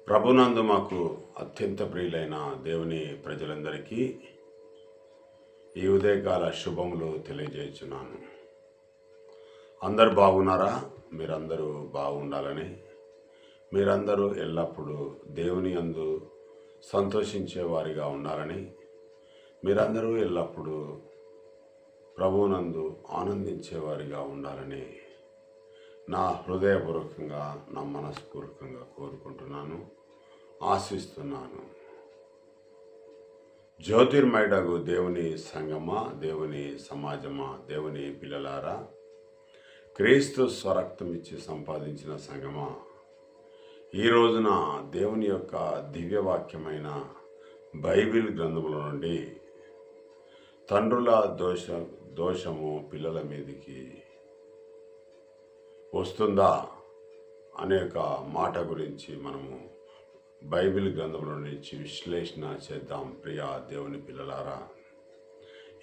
ప్రభునందు మాకు అత్యంత ప్రియులైన దేవుని ప్రజలందరికీ ఈ ఉదయకాల శుభములు తెలియజేస్తున్నాను. అందరు బాగున్నారా? మీరందరూ బాగుండాలని, మీరందరూ ఎల్లప్పుడూ దేవుని యందు సంతోషించే వారిగా ఉండాలని, మీరందరూ ఎల్లప్పుడూ ప్రభువునందు ఆనందించేవారిగా ఉండాలని నా హృదయపూర్వకంగా, నా మనస్పూర్వకంగా కోరుకుంటున్నాను, ఆశిస్తున్నాను. జ్యోతిర్మయుడగు దేవుని సంగమా, దేవుని సమాజమా, దేవుని పిల్లలారా, క్రీస్తు స్వరక్తం ఇచ్చి సంపాదించిన సంగమా, ఈ రోజున దేవుని యొక్క దివ్యవాక్యమైన బైబిల్ గ్రంథముల నుండి తండ్రుల దోషము పిల్లల మీదికి వస్తుందా అనే ఒక మాట గురించి మనము బైబిల్ గ్రంథంలో నుంచి విశ్లేషణ చేద్దాం. ప్రియా దేవుని పిల్లలారా,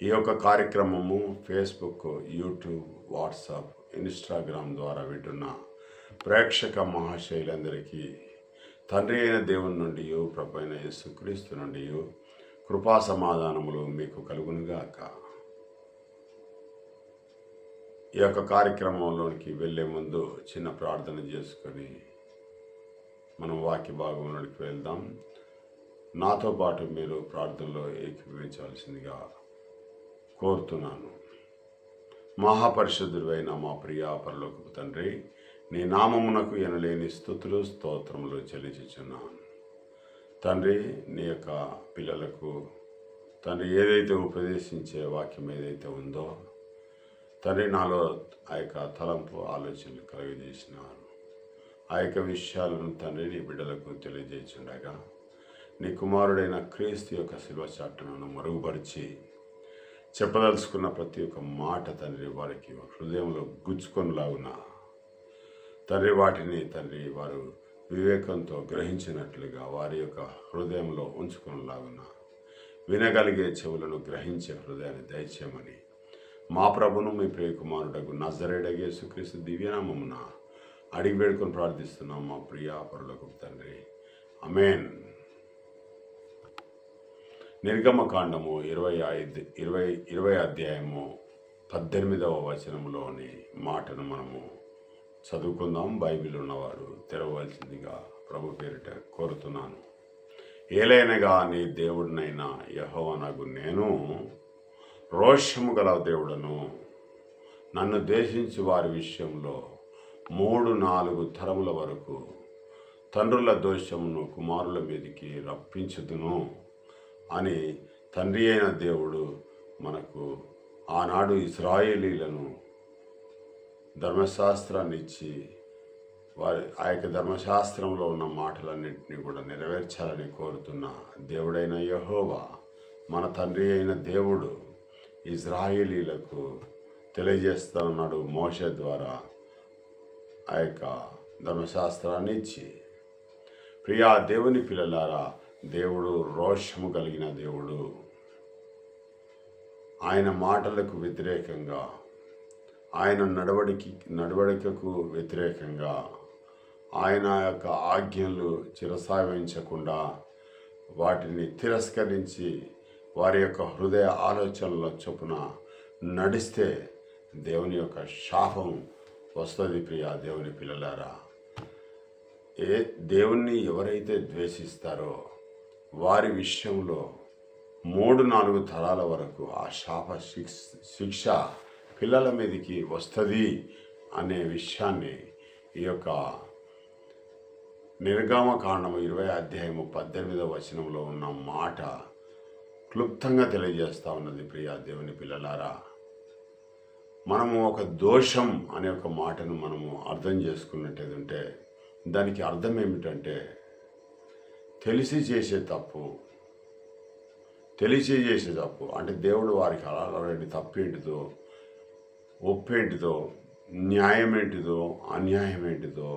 ఈ యొక్క కార్యక్రమము ఫేస్బుక్, యూట్యూబ్, వాట్సాప్, ఇన్స్టాగ్రామ్ ద్వారా వింటున్న ప్రేక్షక మహాశైలందరికీ తండ్రి అయిన దేవుని నుండి, ప్రభు అయిన యేసుక్రీస్తు నుండి కృపా సమాధానములు మీకు కలుగునుగాక. ఈ యొక్క కార్యక్రమంలోనికి వెళ్ళే ముందు చిన్న ప్రార్థన చేసుకొని మనం వాక్య భాగంలోనికి వెళ్దాం. నాతో పాటు మీరు ప్రార్థనలో ఏకీభవించాల్సిందిగా కోరుతున్నాను. మహాపరిశుద్ధుడైన మా ప్రియ పరలోకపు తండ్రి, నీ నామమునకు ఎనలేని స్తుతులు స్తోత్రములు చెల్లించుచున్నాను. తండ్రి, నీ యొక్క పిల్లలకు తండ్రి ఏదైతే ఉపదేశించే వాక్యం ఏదైతే ఉందో తండ్రి, నాలో ఆ యొక్క తలంపు ఆలోచనలు కలుగజేసినారు. ఆ యొక్క విషయాలను తండ్రి నీ బిడ్డలకు తెలియజేస్తుండగా నీ కుమారుడైన క్రీస్తు యొక్క శిలువ చాటును మరుగుపరిచి చెప్పదలుచుకున్న ప్రతి ఒక్క మాట తండ్రి వారికి హృదయంలో గుచ్చుకొనిలాగున తండ్రి వాటిని తండ్రి వారు వివేకంతో గ్రహించినట్లుగా వారి యొక్క హృదయంలో ఉంచుకునేలాగున వినగలిగే చెవులను గ్రహించే హృదయాన్ని దయచేయమని మా ప్రభును మీ ప్రియ కుమారుడకు నజరేయుడగు యేసుక్రీస్తు దివ్యనామమున అడిగి వేడుకొని ప్రార్థిస్తున్నాం మా ప్రియ పరలోకపు తండ్రి, ఆమేన్. నిర్గమకాండము 20 అధ్యాయము 18వ వచనంలోని మాటను మనము చదువుకుందాం. బైబిల్ ఉన్నవారు తెరవలసిందిగా ప్రభు పేరిట కోరుతున్నాను. ఏలైనగా నీ దేవుడినైన యెహోవానగు నేను రోషము గల దేవుడను, నన్ను ద్వేషించి వారి విషయంలో 3-4 తరముల వరకు తండ్రుల దోషమును కుమారుల మీదికి రప్పించుదును అని తండ్రి అయిన దేవుడు మనకు ఆనాడు ఇశ్రాయేలీలను ధర్మశాస్త్రాన్ని ఇచ్చి వారి ఆ యొక్క ధర్మశాస్త్రంలో ఉన్న మాటలన్నింటినీ కూడా నెరవేర్చాలని కోరుతున్న దేవుడైన యెహోవా మన తండ్రి అయిన దేవుడు ఇశ్రాయేలీలకు తెలియజేస్తా ఉన్నాడు మోషే ద్వారా ఆ యొక్క ధర్మశాస్త్రాన్ని ఇచ్చి. ప్రియా దేవుని పిల్లలారా, దేవుడు రోషము కలిగిన దేవుడు. ఆయన మాటలకు వ్యతిరేకంగా, ఆయన నడవడికకు వ్యతిరేకంగా, ఆయన యొక్క ఆజ్ఞలు చిరసావించకుండా వాటిని తిరస్కరించి వారి యొక్క హృదయ ఆలోచనల చొప్పున నడిస్తే దేవుని యొక్క శాపం వస్తుంది. ప్రియా దేవుని పిల్లలారా, దేవుణ్ణి ఎవరైతే ద్వేషిస్తారో వారి విషయంలో 3-4 తరాల వరకు ఆ శాప శిక్ష పిల్లల మీదకి వస్తుంది అనే విషయాన్ని ఈ యొక్క నిర్గమకాండము 20 అధ్యాయము 18వ వచనంలో ఉన్న మాట క్లుప్తంగా తెలియజేస్తూ ఉన్నది. ప్రియా దేవుని పిల్లలారా, మనము ఒక దోషం అనే ఒక మాటను మనము అర్థం చేసుకున్నట్టయితే దానికి అర్థం ఏమిటంటే తెలిసి చేసే తప్పు అంటే దేవుడు వారికి అలాంటి తప్పేంటిదో, ఒప్పేంటిదో, న్యాయం ఏంటిదో, అన్యాయం ఏంటిదో,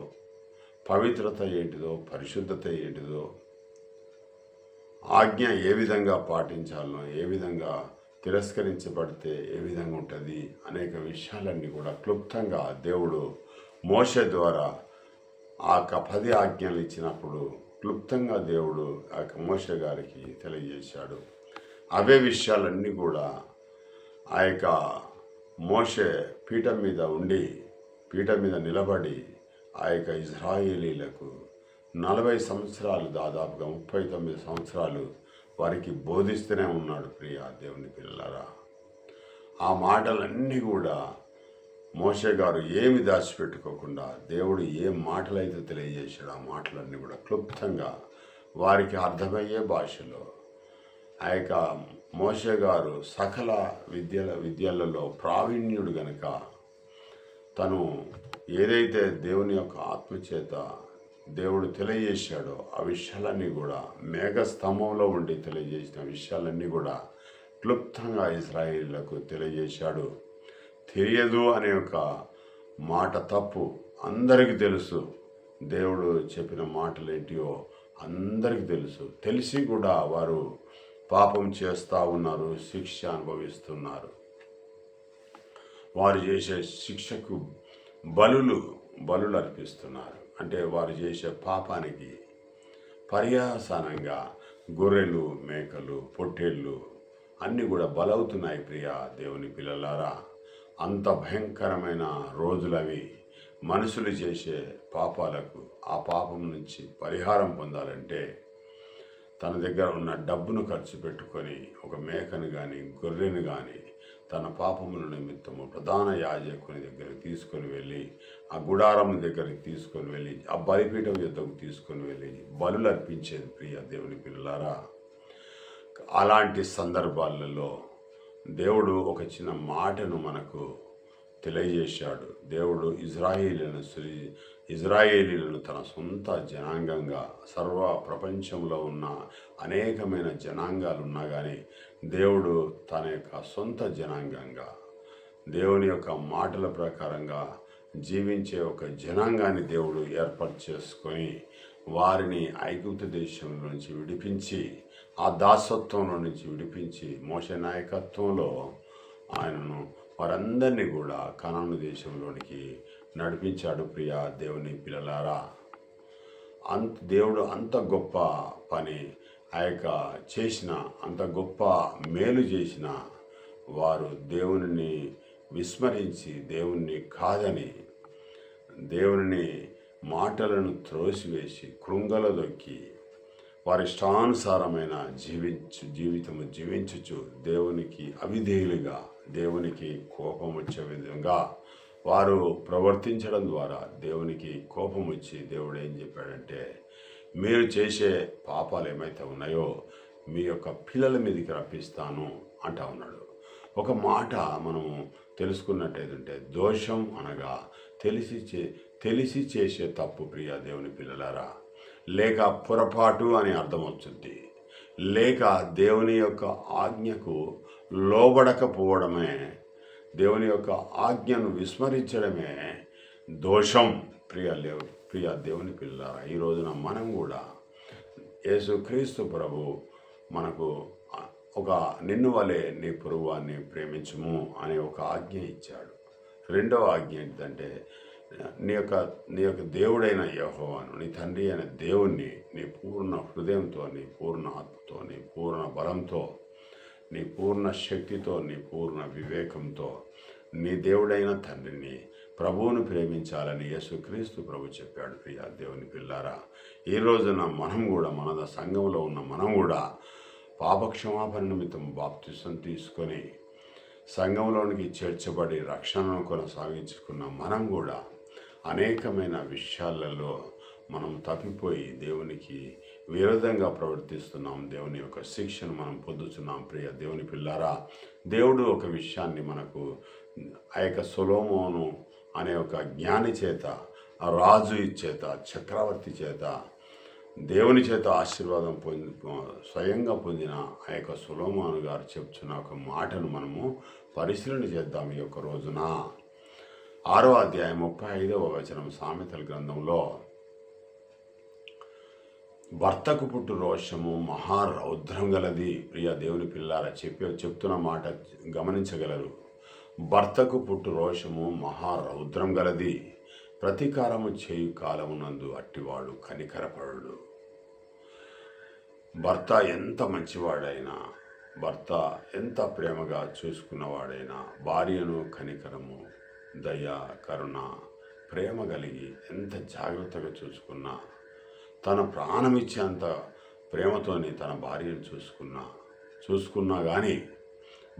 పవిత్రత ఏంటిదో, పరిశుద్ధత ఏంటిదో, ఆజ్ఞ ఏ విధంగా పాటించాలనో, ఏ విధంగా తిరస్కరించబడితే ఏ విధంగా ఉంటుంది అనేక విషయాలన్నీ కూడా క్లుప్తంగా దేవుడు మోషే ద్వారా ఆ 10 ఆజ్ఞలు ఇచ్చినప్పుడు క్లుప్తంగా దేవుడు ఆ యొక్క మోషే గారికి తెలియజేశాడు. అవే విషయాలన్నీ కూడా ఆ యొక్క మోషే పీఠం మీద నిలబడి ఆ యొక్క ఇజ్రాయేలీలకు 40 సంవత్సరాలు, దాదాపుగా 39 సంవత్సరాలు వారికి బోధిస్తూనే ఉన్నాడు. ప్రియ దేవుని పిల్లలారా, ఆ మాటలన్నీ కూడా మోషే గారు ఏమి దాచిపెట్టుకోకుండా దేవుడు ఏ మాటలైతే తెలియజేశాడో ఆ మాటలన్నీ కూడా క్లుప్తంగా వారికి అర్థమయ్యే భాషలో, ఆ యొక్క మోషే గారు సకల విద్యలలో ప్రావీణ్యుడు గనుక తను ఏదైతే దేవుని యొక్క ఆత్మచేత దేవుడు తెలియజేశాడో ఆ విషయాలన్నీ కూడా మేఘస్తంభంలో ఉండి తెలియజేసిన విషయాలన్నీ కూడా క్లుప్తంగా ఇశ్రాయేలీయులకు తెలియజేశాడు. తెలియదు అనే ఒక మాట తప్పు, అందరికీ తెలుసు. దేవుడు చెప్పిన మాటలు ఏంటియో అందరికీ తెలుసు. తెలిసి కూడా వారు పాపం చేస్తూ ఉన్నారు, శిక్ష అనుభవిస్తున్నారు. వారు చేసే శిక్షకు బలులు అర్పిస్తున్నారు. అంటే వారు చేసే పాపానికి పర్యాసనంగా గొర్రెలు, మేకలు, పొట్టేళ్ళు అన్నీ కూడా బలవుతున్నాయి. ప్రియ దేవుని పిల్లలారా, అంత భయంకరమైన రోజులవి. మనుషులు చేసే పాపాలకు, ఆ పాపం నుంచి పరిహారం పొందాలంటే తన దగ్గర ఉన్న డబ్బును ఖర్చు పెట్టుకొని ఒక మేకను కానీ గొర్రెను కానీ తన పాపముల నిమిత్తము ప్రధాన యాజకుని దగ్గరికి తీసుకొని వెళ్ళి, ఆ గుడారం దగ్గరికి తీసుకొని వెళ్ళి, ఆ బలిపీఠం యుద్ధకు తీసుకొని వెళ్ళి బలులు అర్పించేది. ప్రియ దేవుని పిల్లలారా, అలాంటి సందర్భాలలో దేవుడు ఒక చిన్న మాటను మనకు తెలియజేశాడు. దేవుడు ఇజ్రాయేలీలను తన సొంత జనాంగంగా, సర్వ ప్రపంచంలో ఉన్న అనేకమైన జనాంగాలు ఉన్నా కానీ దేవుడు తన యొక్క సొంత జనాంగంగా, దేవుని యొక్క మాటల ప్రకారంగా జీవించే ఒక జనాంగాన్ని దేవుడు ఏర్పాటు చేసుకొని వారిని ఐగుప్తు దేశం నుంచి విడిపించి, ఆ దాసత్వంలో నుంచి విడిపించి మోషే నాయకత్వంలో ఆయనను వారందరినీ కూడా కనాను దేశంలోనికి నడిపించాడు. ప్రియ దేవుని పిల్లలారా, దేవుడు అంత గొప్ప పని ఆ యొక్క చేసిన, అంత గొప్ప మేలు చేసిన వారు దేవుని విస్మరించి, దేవుణ్ణి కాదని, దేవుని మాటలను త్రోసివేసి కృంగలదొక్కి వారి ఇష్టానుసారమైన జీవితము జీవించుచు దేవునికి అవిధేయులుగా, దేవునికి కోపం వచ్చే విధంగా వారు ప్రవర్తించడం ద్వారా దేవునికి కోపం వచ్చి దేవుడు ఏం చెప్పాడంటే, మీరు చేసే పాపాలు ఏమైతే ఉన్నాయో మీ యొక్క పిల్లల మీదకి రప్పిస్తాను అంటా ఉన్నాడు. ఒక మాట మనం తెలుసుకున్నట్టయితే దోషం అనగా తెలిసి చేసే తప్పు. ప్రియ దేవుని పిల్లలారా, లేక పొరపాటు అని అర్థం అవుతుంది. లేక దేవుని యొక్క ఆజ్ఞకు లోబడకపోవడమే, దేవుని యొక్క ఆజ్ఞను విస్మరించడమే దోషం. ప్రియ దేవుని పిల్లలారా, ఈ రోజున మనం కూడా యేసుక్రీస్తు ప్రభు మనకు ఒక నిన్ను వలె నీ పొరుగువాన్ని ప్రేమించుము అనే ఒక ఆజ్ఞ ఇచ్చాడు. రెండవ ఆజ్ఞ ఏంటంటే, నీ యొక్క దేవుడైన యెహోవాను, నీ తండ్రి అయిన దేవుణ్ణి నీ పూర్ణ హృదయంతో, నీ పూర్ణ ఆత్మతో, నీ పూర్ణ బలంతో, నీ పూర్ణ శక్తితో, నీ పూర్ణ వివేకంతో నీ దేవుడైన తండ్రిని, ప్రభువును ప్రేమించాలని యేసుక్రీస్తు ప్రభు చెప్పాడు. ప్రియ దేవుని పిల్లారా, ఈ రోజున మనం కూడా, మన సంఘంలో ఉన్న మనం కూడా పాపక్షమాపణ నిమిత్తం బాప్తిసం తీసుకొని సంఘంలోనికి చేర్చబడి రక్షణను కొనసాగించుకున్న మనం కూడా అనేకమైన విషయాలలో మనం తప్పిపోయి దేవునికి విరోధంగా ప్రవర్తిస్తున్నాం. దేవుని యొక్క శిక్షను మనం పొందుతున్నాం. ప్రియ దేవుని పిల్లారా, దేవుడు ఒక విషయాన్ని మనకు ఆ యొక్క సొలొమోను అనే ఒక జ్ఞాని చేత, ఆ రాజు చేత, చక్రవర్తి చేత, దేవుని చేత ఆశీర్వాదం స్వయంగా పొందిన ఆ యొక్క సొలొమోను గారు చెప్తున్న ఒక మాటను మనము పరిశీలన చేద్దాం. ఈ యొక్క రోజున 6వ అధ్యాయం 35వ వచనం సామెతల గ్రంథంలో, భర్తకు పుట్టు రోషము మహారౌద్రం గలది. ప్రియ దేవుని పిల్లారా, చెప్తున్న మాట గమనించగలరు. భర్తకు పుట్టు రోషము మహారౌద్రం గలది, ప్రతీకారము చేయు కాలమునందు అట్టివాడు కనికరపడు. భర్త ఎంత మంచివాడైనా, భర్త ఎంత ప్రేమగా చూసుకున్నవాడైనా, భార్యను కనికరము, దయ, కరుణ, ప్రేమ కలిగి ఎంత జాగ్రత్తగా తన ప్రాణం ఇచ్చేంత ప్రేమతోని తన భార్యను చూసుకున్నా కానీ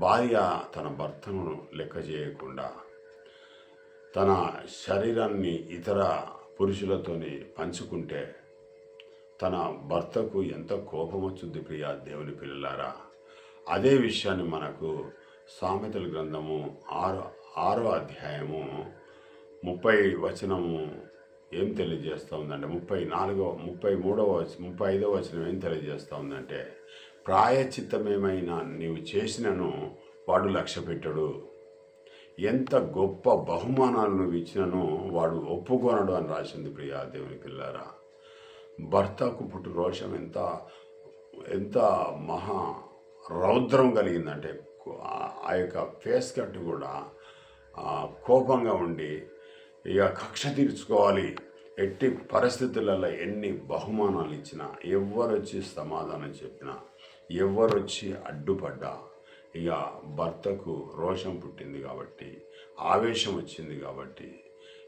భార్య తన భర్తను లెక్క చేయకుండా తన శరీరాన్ని ఇతర పురుషులతోని పంచుకుంటే తన భర్తకు ఎంత కోపం వచ్చుద్ది ప్రియా దేవుని పిల్లలారా. అదే విషయాన్ని మనకు సామెతల గ్రంథము 6వ అధ్యాయము 30 వచనము ఏం తెలియజేస్తూ ఉందంటే 35వ వచనం ఏం తెలియజేస్తూ ఉందంటే, ప్రాయచిత్తమేమైనా నీవు చేసినను వాడు లక్ష్యపెట్టడు, ఎంత గొప్ప బహుమానాలు నువ్వు ఇచ్చినను వాడు ఒప్పుకొనడు అని రాసింది ప్రియా దేవుని పిల్లారా. భర్తకు పుట్టు రోషం ఎంత మహా రౌద్రం కలిగిందంటే ఆ యొక్క ఫేస్ కట్ కూడా కోపంగా ఉండి ఇక కక్ష తీర్చుకోవాలి. ఎట్టి పరిస్థితులలో ఎన్ని బహుమానాలు ఇచ్చినా, ఎవరొచ్చి సమాధానం చెప్పినా, ఎవరొచ్చి అడ్డుపడ్డా ఇక భర్తకు రోషం పుట్టింది కాబట్టి, ఆవేశం వచ్చింది కాబట్టి,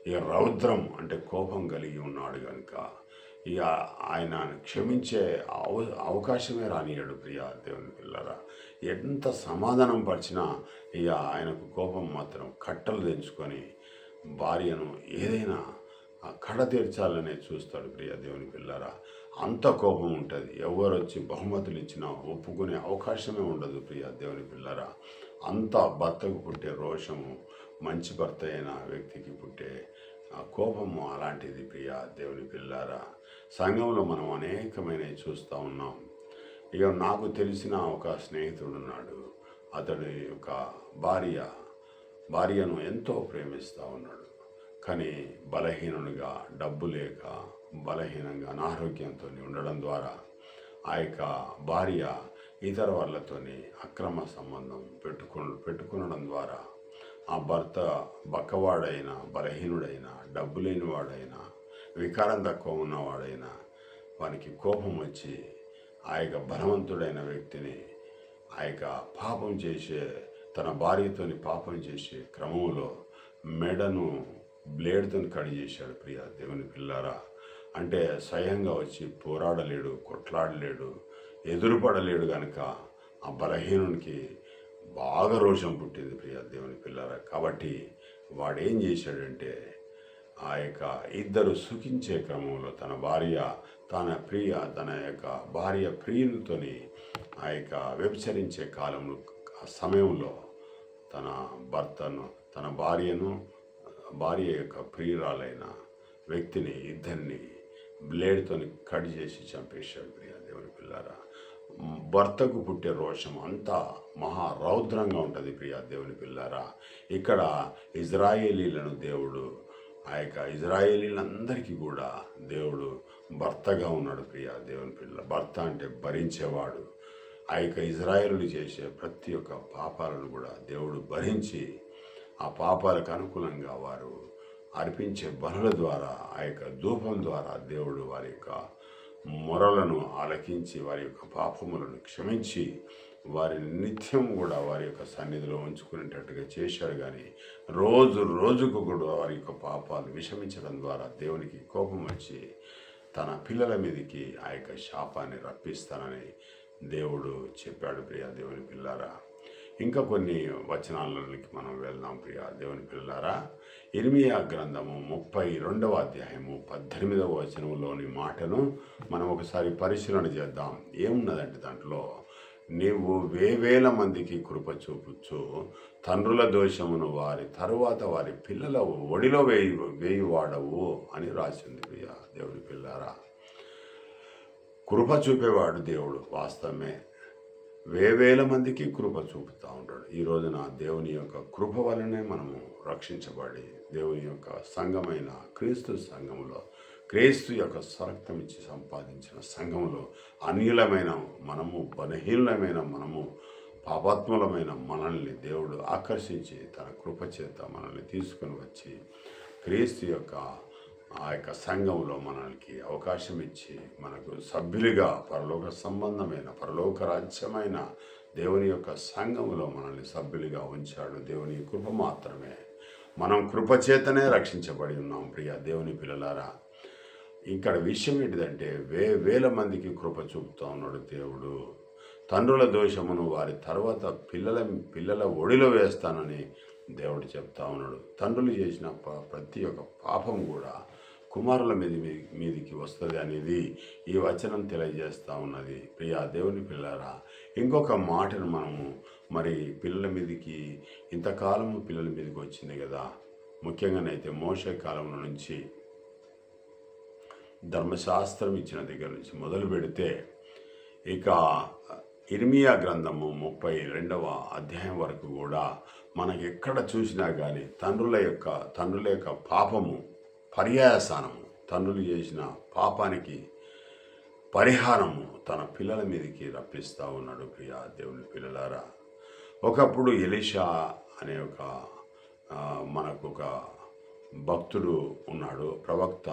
ఇక రౌద్రం అంటే కోపం కలిగి ఉన్నాడు కనుక ఇక ఆయన క్షమించే అవకాశమే రానియాడు ప్రియా దేవుని పిల్లరా. ఎంత సమాధానం పరిచినా ఇక ఆయనకు కోపం మాత్రం కట్టలు తెంచుకొని భార్యను ఏదైనా కడ తీర్చాలనే చూస్తాడు ప్రియా దేవుని పిల్లరా. అంత కోపం ఉంటుంది. ఎవరు వచ్చి బహుమతులు ఇచ్చినా ఒప్పుకునే అవకాశమే ఉండదు ప్రియా దేవుని పిల్లరా. అంత భర్తకు పుట్టే రోషము, మంచి భర్త అయిన వ్యక్తికి పుట్టే కోపము అలాంటిది ప్రియా దేవుని పిల్లారా. సంఘంలో మనం అనేకమైనవి చూస్తూ ఉన్నాం. ఇక నాకు తెలిసిన ఒక స్నేహితుడు ఉన్నాడు. అతడి యొక్క భార్యను ఎంతో ప్రేమిస్తూ ఉన్నాడు. కానీ బలహీనునిగా, డబ్బు లేక బలహీనంగా అనారోగ్యంతో ఉండడం ద్వారా ఆ యొక్క భార్య ఇతర వాళ్ళతోని అక్రమ సంబంధం పెట్టుకునడం ద్వారా ఆ భర్త బక్కవాడైనా, బలహీనుడైనా, డబ్బు లేనివాడైనా, వికారం తక్కువ ఉన్నవాడైనా వానికి కోపం వచ్చి ఆ యొక్క బలవంతుడైన వ్యక్తిని ఆ యొక్క తన భార్యతోని పాపం చేసే క్రమంలో మెడను బ్లేడ్తో కట్ చేశాడు ప్రియా దేవుని పిల్లారా. అంటే స్వయంగా వచ్చి పోరాడలేడు, కొట్లాడలేడు, ఎదురుపడలేడు కనుక ఆ బలహీనునికి బాగా రోషం పుట్టింది ప్రియా దేవుని పిల్లారా. కాబట్టి వాడేం చేశాడంటే ఆ యొక్క ఇద్దరు సుఖించే క్రమంలో తన యొక్క భార్య ప్రియులతోని ఆ యొక్క వ్యభిచరించే సమయంలో తన భార్య యొక్క ప్రియురాలైన వ్యక్తిని ఇద్దరిని బ్లేడ్తోని కట్ చేసి చంపేశాడు ప్రియా దేవుని పిల్లారా. భర్తకు పుట్టే రోషం అంతా మహా రౌద్రంగా ఉంటుంది ప్రియా దేవుని పిల్లారా. ఇక్కడ ఇజ్రాయేలీలను దేవుడు ఆ యొక్క ఇజ్రాయేలీలందరికీ కూడా దేవుడు భర్తగా ఉన్నాడు ప్రియా దేవుని పిల్ల. భర్త అంటే భరించేవాడు. ఆ యొక్క ఇజ్రాయేలులు చేసే ప్రతి ఒక్క పాపాలను కూడా దేవుడు భరించి ఆ పాపాలకు అనుకూలంగా వారు అర్పించే బలుల ద్వారా, ఆ యొక్క ధూపం ద్వారా దేవుడు వారి యొక్క మొరలను ఆలకించి వారి యొక్క పాపములను క్షమించి వారిని నిత్యం కూడా వారి యొక్క సన్నిధిలో ఉంచుకునేటట్టుగా చేశాడు. కానీ రోజుకు కూడా వారి యొక్క పాపాలు విషమించడం ద్వారా దేవునికి కోపం వచ్చి తన పిల్లల మీదకి ఆ యొక్క శాపాన్ని రప్పిస్తానని దేవుడు చెప్పాడు ప్రియా దేవుని పిల్లారా. ఇంకా కొన్ని వచనాలకి మనం వెళ్దాం ప్రియా దేవుని పిల్లారా. ఇర్మియా గ్రంథము 32వ అధ్యాయము 18వ వచనంలోని మాటను మనం ఒకసారి పరిశీలన చేద్దాం. ఏమున్నదంటే దాంట్లో, నీవు వేవేల మందికి కృప చూపుచ్చు, తండ్రుల దోషమును వారి తరువాత వారి పిల్లల ఒడిలో వేయువాడవు అని రాసింది ప్రియా దేవుని పిల్లారా. కృప చూపేవాడు దేవుడు, వాస్తవమే. వేవేల మందికి కృప చూపుతూ ఉంటాడు. ఈ రోజున దేవుని యొక్క కృప వలనే మనము రక్షించబడి దేవుని యొక్క సంఘమైన క్రీస్తు సంఘములో, క్రీస్తు యొక్క స్వరక్తం ఇచ్చి సంపాదించిన సంఘములో అన్యులమైన మనము, బలహీనులమైన మనము, పాపాత్ములమైన మనల్ని దేవుడు ఆకర్షించి తన కృప చేత మనల్ని తీసుకుని వచ్చి క్రీస్తు యొక్క ఆ యొక్క సంఘంలో మనకి అవకాశం ఇచ్చి మనకు సభ్యులుగా పరలోక సంబంధమైన పరలోక రాజ్యమైన దేవుని యొక్క సంఘంలో మనల్ని సభ్యులుగా ఉంచాడు. దేవుని కృప మాత్రమే. మనం కృపచేతనే రక్షించబడి ఉన్నాం ప్రియ దేవుని పిల్లలారా. ఇక్కడ విషయం ఏంటిదంటే వేల మందికి కృప చూపుతా ఉన్నాడు దేవుడు. తండ్రుల దోషమును వారి తర్వాత పిల్లల ఒడిలో వేస్తానని దేవుడు చెప్తా ఉన్నాడు. తండ్రులు చేసిన ప్రతి ఒక్క పాపం కూడా కుమారుల మీదికి వస్తుంది అనేది ఈ వచనం తెలియజేస్తూ ఉన్నది. ప్రియా దేవుని పిల్లరా, ఇంకొక మాటను మనము మరి పిల్లల మీదకి ఇంతకాలము పిల్లల మీదకి వచ్చింది కదా. ముఖ్యంగానైతే మోషే కాలం నుంచి ధర్మశాస్త్రం ఇచ్చిన దగ్గర నుంచి మొదలు పెడితే ఇక ఇర్మియా గ్రంథము 32వ అధ్యాయం వరకు కూడా మనకి ఎక్కడ చూసినా కానీ తండ్రుల యొక్క పాపము పర్యాయసానము, తండ్రులు చేసిన పాపానికి పరిహారము తన పిల్లల మీదకి రప్పిస్తూ ఉన్నాడు. ప్రియా దేవుని పిల్లలారా, ఒకప్పుడు ఎలీషా అనే మనకు ఒక భక్తుడు ఉన్నాడు, ప్రవక్త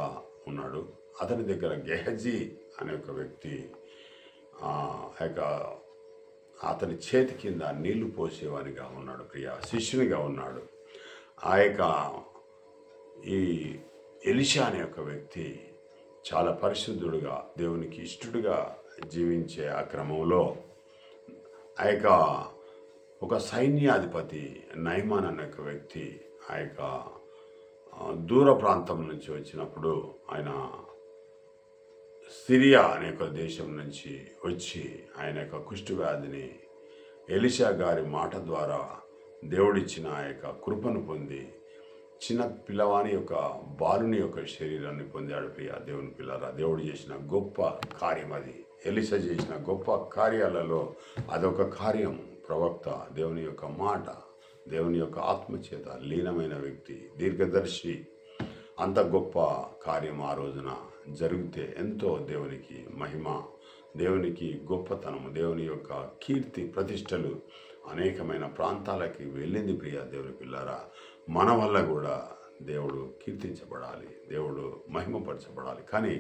ఉన్నాడు. అతని దగ్గర గెహజీ అనే ఒక వ్యక్తి అతని చేతి కింద నీళ్లు పోసేవానిగా ఉన్నాడు. ప్రియా శిష్యునిగా ఉన్నాడు. ఈ ఎలీషా అనే ఒక వ్యక్తి చాలా పరిశుద్ధుడుగా దేవునికి ఇష్టడుగా జీవించే ఆ క్రమంలో ఒక సైన్యాధిపతి నయమాన్ అనే ఒక వ్యక్తి దూర ప్రాంతం నుంచి వచ్చినప్పుడు ఆయన సిరియా అనే ఒక దేశం నుంచి వచ్చి ఆయన యొక్క కుష్ఠవ్యాధిని ఎలీషా గారి మాట ద్వారా దేవుడిచ్చిన ఆ యొక్క కృపను పొంది చిన్న పిల్లవాని యొక్క బాలుని యొక్క శరీరాన్ని పొందాడు. ప్రియా దేవుని పిల్లరా, దేవుడు చేసిన గొప్ప కార్యం అది. ఎలీషా చేసిన గొప్ప కార్యాలలో అదొక కార్యం. ప్రవక్త, దేవుని యొక్క మాట, దేవుని యొక్క ఆత్మచేత లీనమైన వ్యక్తి, దీర్ఘదర్శి. అంత గొప్ప కార్యం ఆ రోజున జరిగితే ఎంతో దేవునికి మహిమ, దేవునికి గొప్పతనము, దేవుని యొక్క కీర్తి ప్రతిష్టలు అనేకమైన ప్రాంతాలకి వెళ్ళింది. ప్రియా దేవుని పిల్లారా, మన వల్ల కూడా దేవుడు కీర్తించబడాలి, దేవుడు మహిమపరచబడాలి. కానీ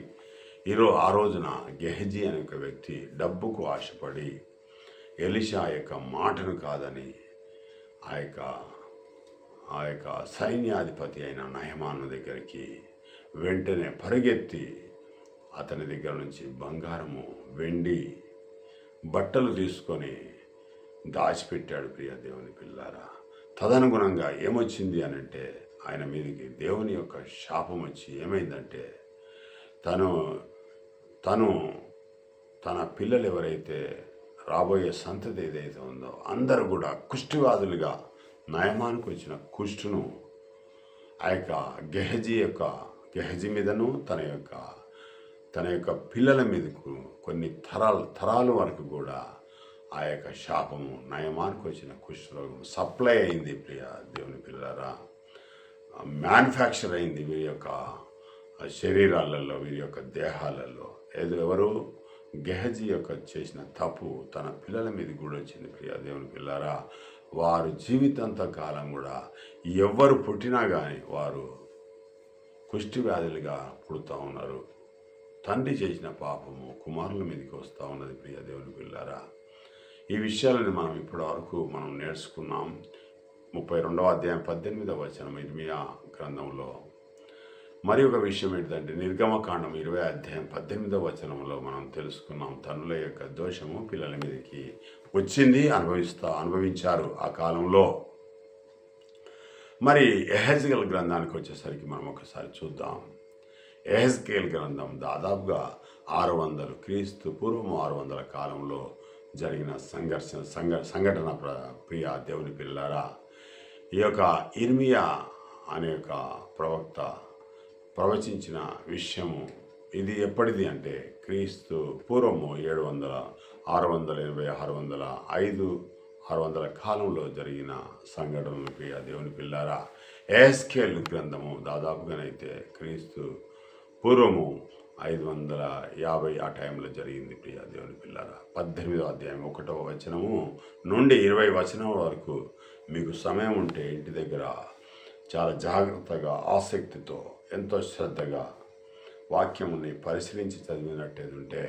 ఆ రోజున గెహజీ అనే ఒక వ్యక్తి డబ్బుకు ఆశపడి ఎలీషా యొక్క మాటను కాదని ఆ యొక్క సైన్యాధిపతి అయిన నయమాను దగ్గరికి వెంటనే పరిగెత్తి అతని దగ్గర నుంచి బంగారము, వెండి, బట్టలు తీసుకొని దాచిపెట్టాడు. ప్రియ దేవుని పిల్లారా, తదనుగుణంగా ఏమొచ్చింది అని అంటే ఆయన మీదకి దేవుని యొక్క శాపం వచ్చి ఏమైందంటే తన పిల్లలు ఎవరైతే రాబోయే సంతతి ఏదైతే ఉందో అందరూ కూడా కుష్ఠవ్యాధులుగా, నయమానికి వచ్చిన కుష్ఠును ఆ యొక్క గెహజీ మీదను తన యొక్క పిల్లల మీదకు కొన్ని తరాలు వరకు కూడా ఆ యొక్క శాపము నయమానికి వచ్చిన కుష్ఠరోగం సప్లై అయింది. ప్రియ దేవుని పిల్లలారా, మ్యానుఫ్యాక్చర్ అయింది వీరి యొక్క శరీరాలలో, వీరి యొక్క దేహాలలో. ఎవరు గెహజీ చేసిన తప్పు తన పిల్లల మీద కూడా వచ్చింది. ప్రియ దేవుని పిల్లలారా, వారు జీవితాంత కాలం కూడా ఎవరు పుట్టినా కానీ వారు కుష్టి వ్యాధులుగా పుడుతూ ఉన్నారు. తండ్రి చేసిన పాపము కుమారుల మీదకి వస్తూ ఉన్నది. ప్రియ దేవుని పిల్లారా, ఈ విషయాలను మనం ఇప్పటి వరకు నేర్చుకున్నాం. 32వ అధ్యాయం 18వ వచనం ఇర్మియా గ్రంథంలో. మరి ఒక విషయం ఏంటంటే నిర్గమకాండం 20వ అధ్యాయం 18వ వచనంలో మనం తెలుసుకున్నాం. తండ్రుల యొక్క దోషము పిల్లల మీదకి వచ్చింది, అనుభవించారు ఆ కాలంలో. మరి యెహెజ్కేలు గ్రంథానికి వచ్చేసరికి మనం ఒకసారి చూద్దాం. యెహెజ్కేలు గ్రంథం దాదాపుగా 600 క్రీస్తు పూర్వం 600 కాలంలో జరిగిన సంఘటన. ప్రియ దేవుని పిల్లారా, ఈ యొక్క ఇర్మియా అనే యొక్క ప్రవక్త ప్రవచించిన విషయము ఇది ఎప్పటిది అంటే క్రీస్తు పూర్వము 600 కాలంలో జరిగిన సంఘటనలు. ప్రియ దేవుని పిల్లారా, యెహెజ్కేలు గ్రంథము దాదాపుగానైతే క్రీస్తు పూర్వము 550 ఆ టైంలో జరిగింది. ప్రియ దేవుని పిల్లారా, 18వ అధ్యాయం 1వ వచనము నుండి 20 వచనం వరకు మీకు సమయం ఉంటే ఇంటి దగ్గర చాలా జాగ్రత్తగా ఆసక్తితో ఎంతో శ్రద్ధగా వాక్యముని పరిశీలించి చదివినట్టయితే ఉంటే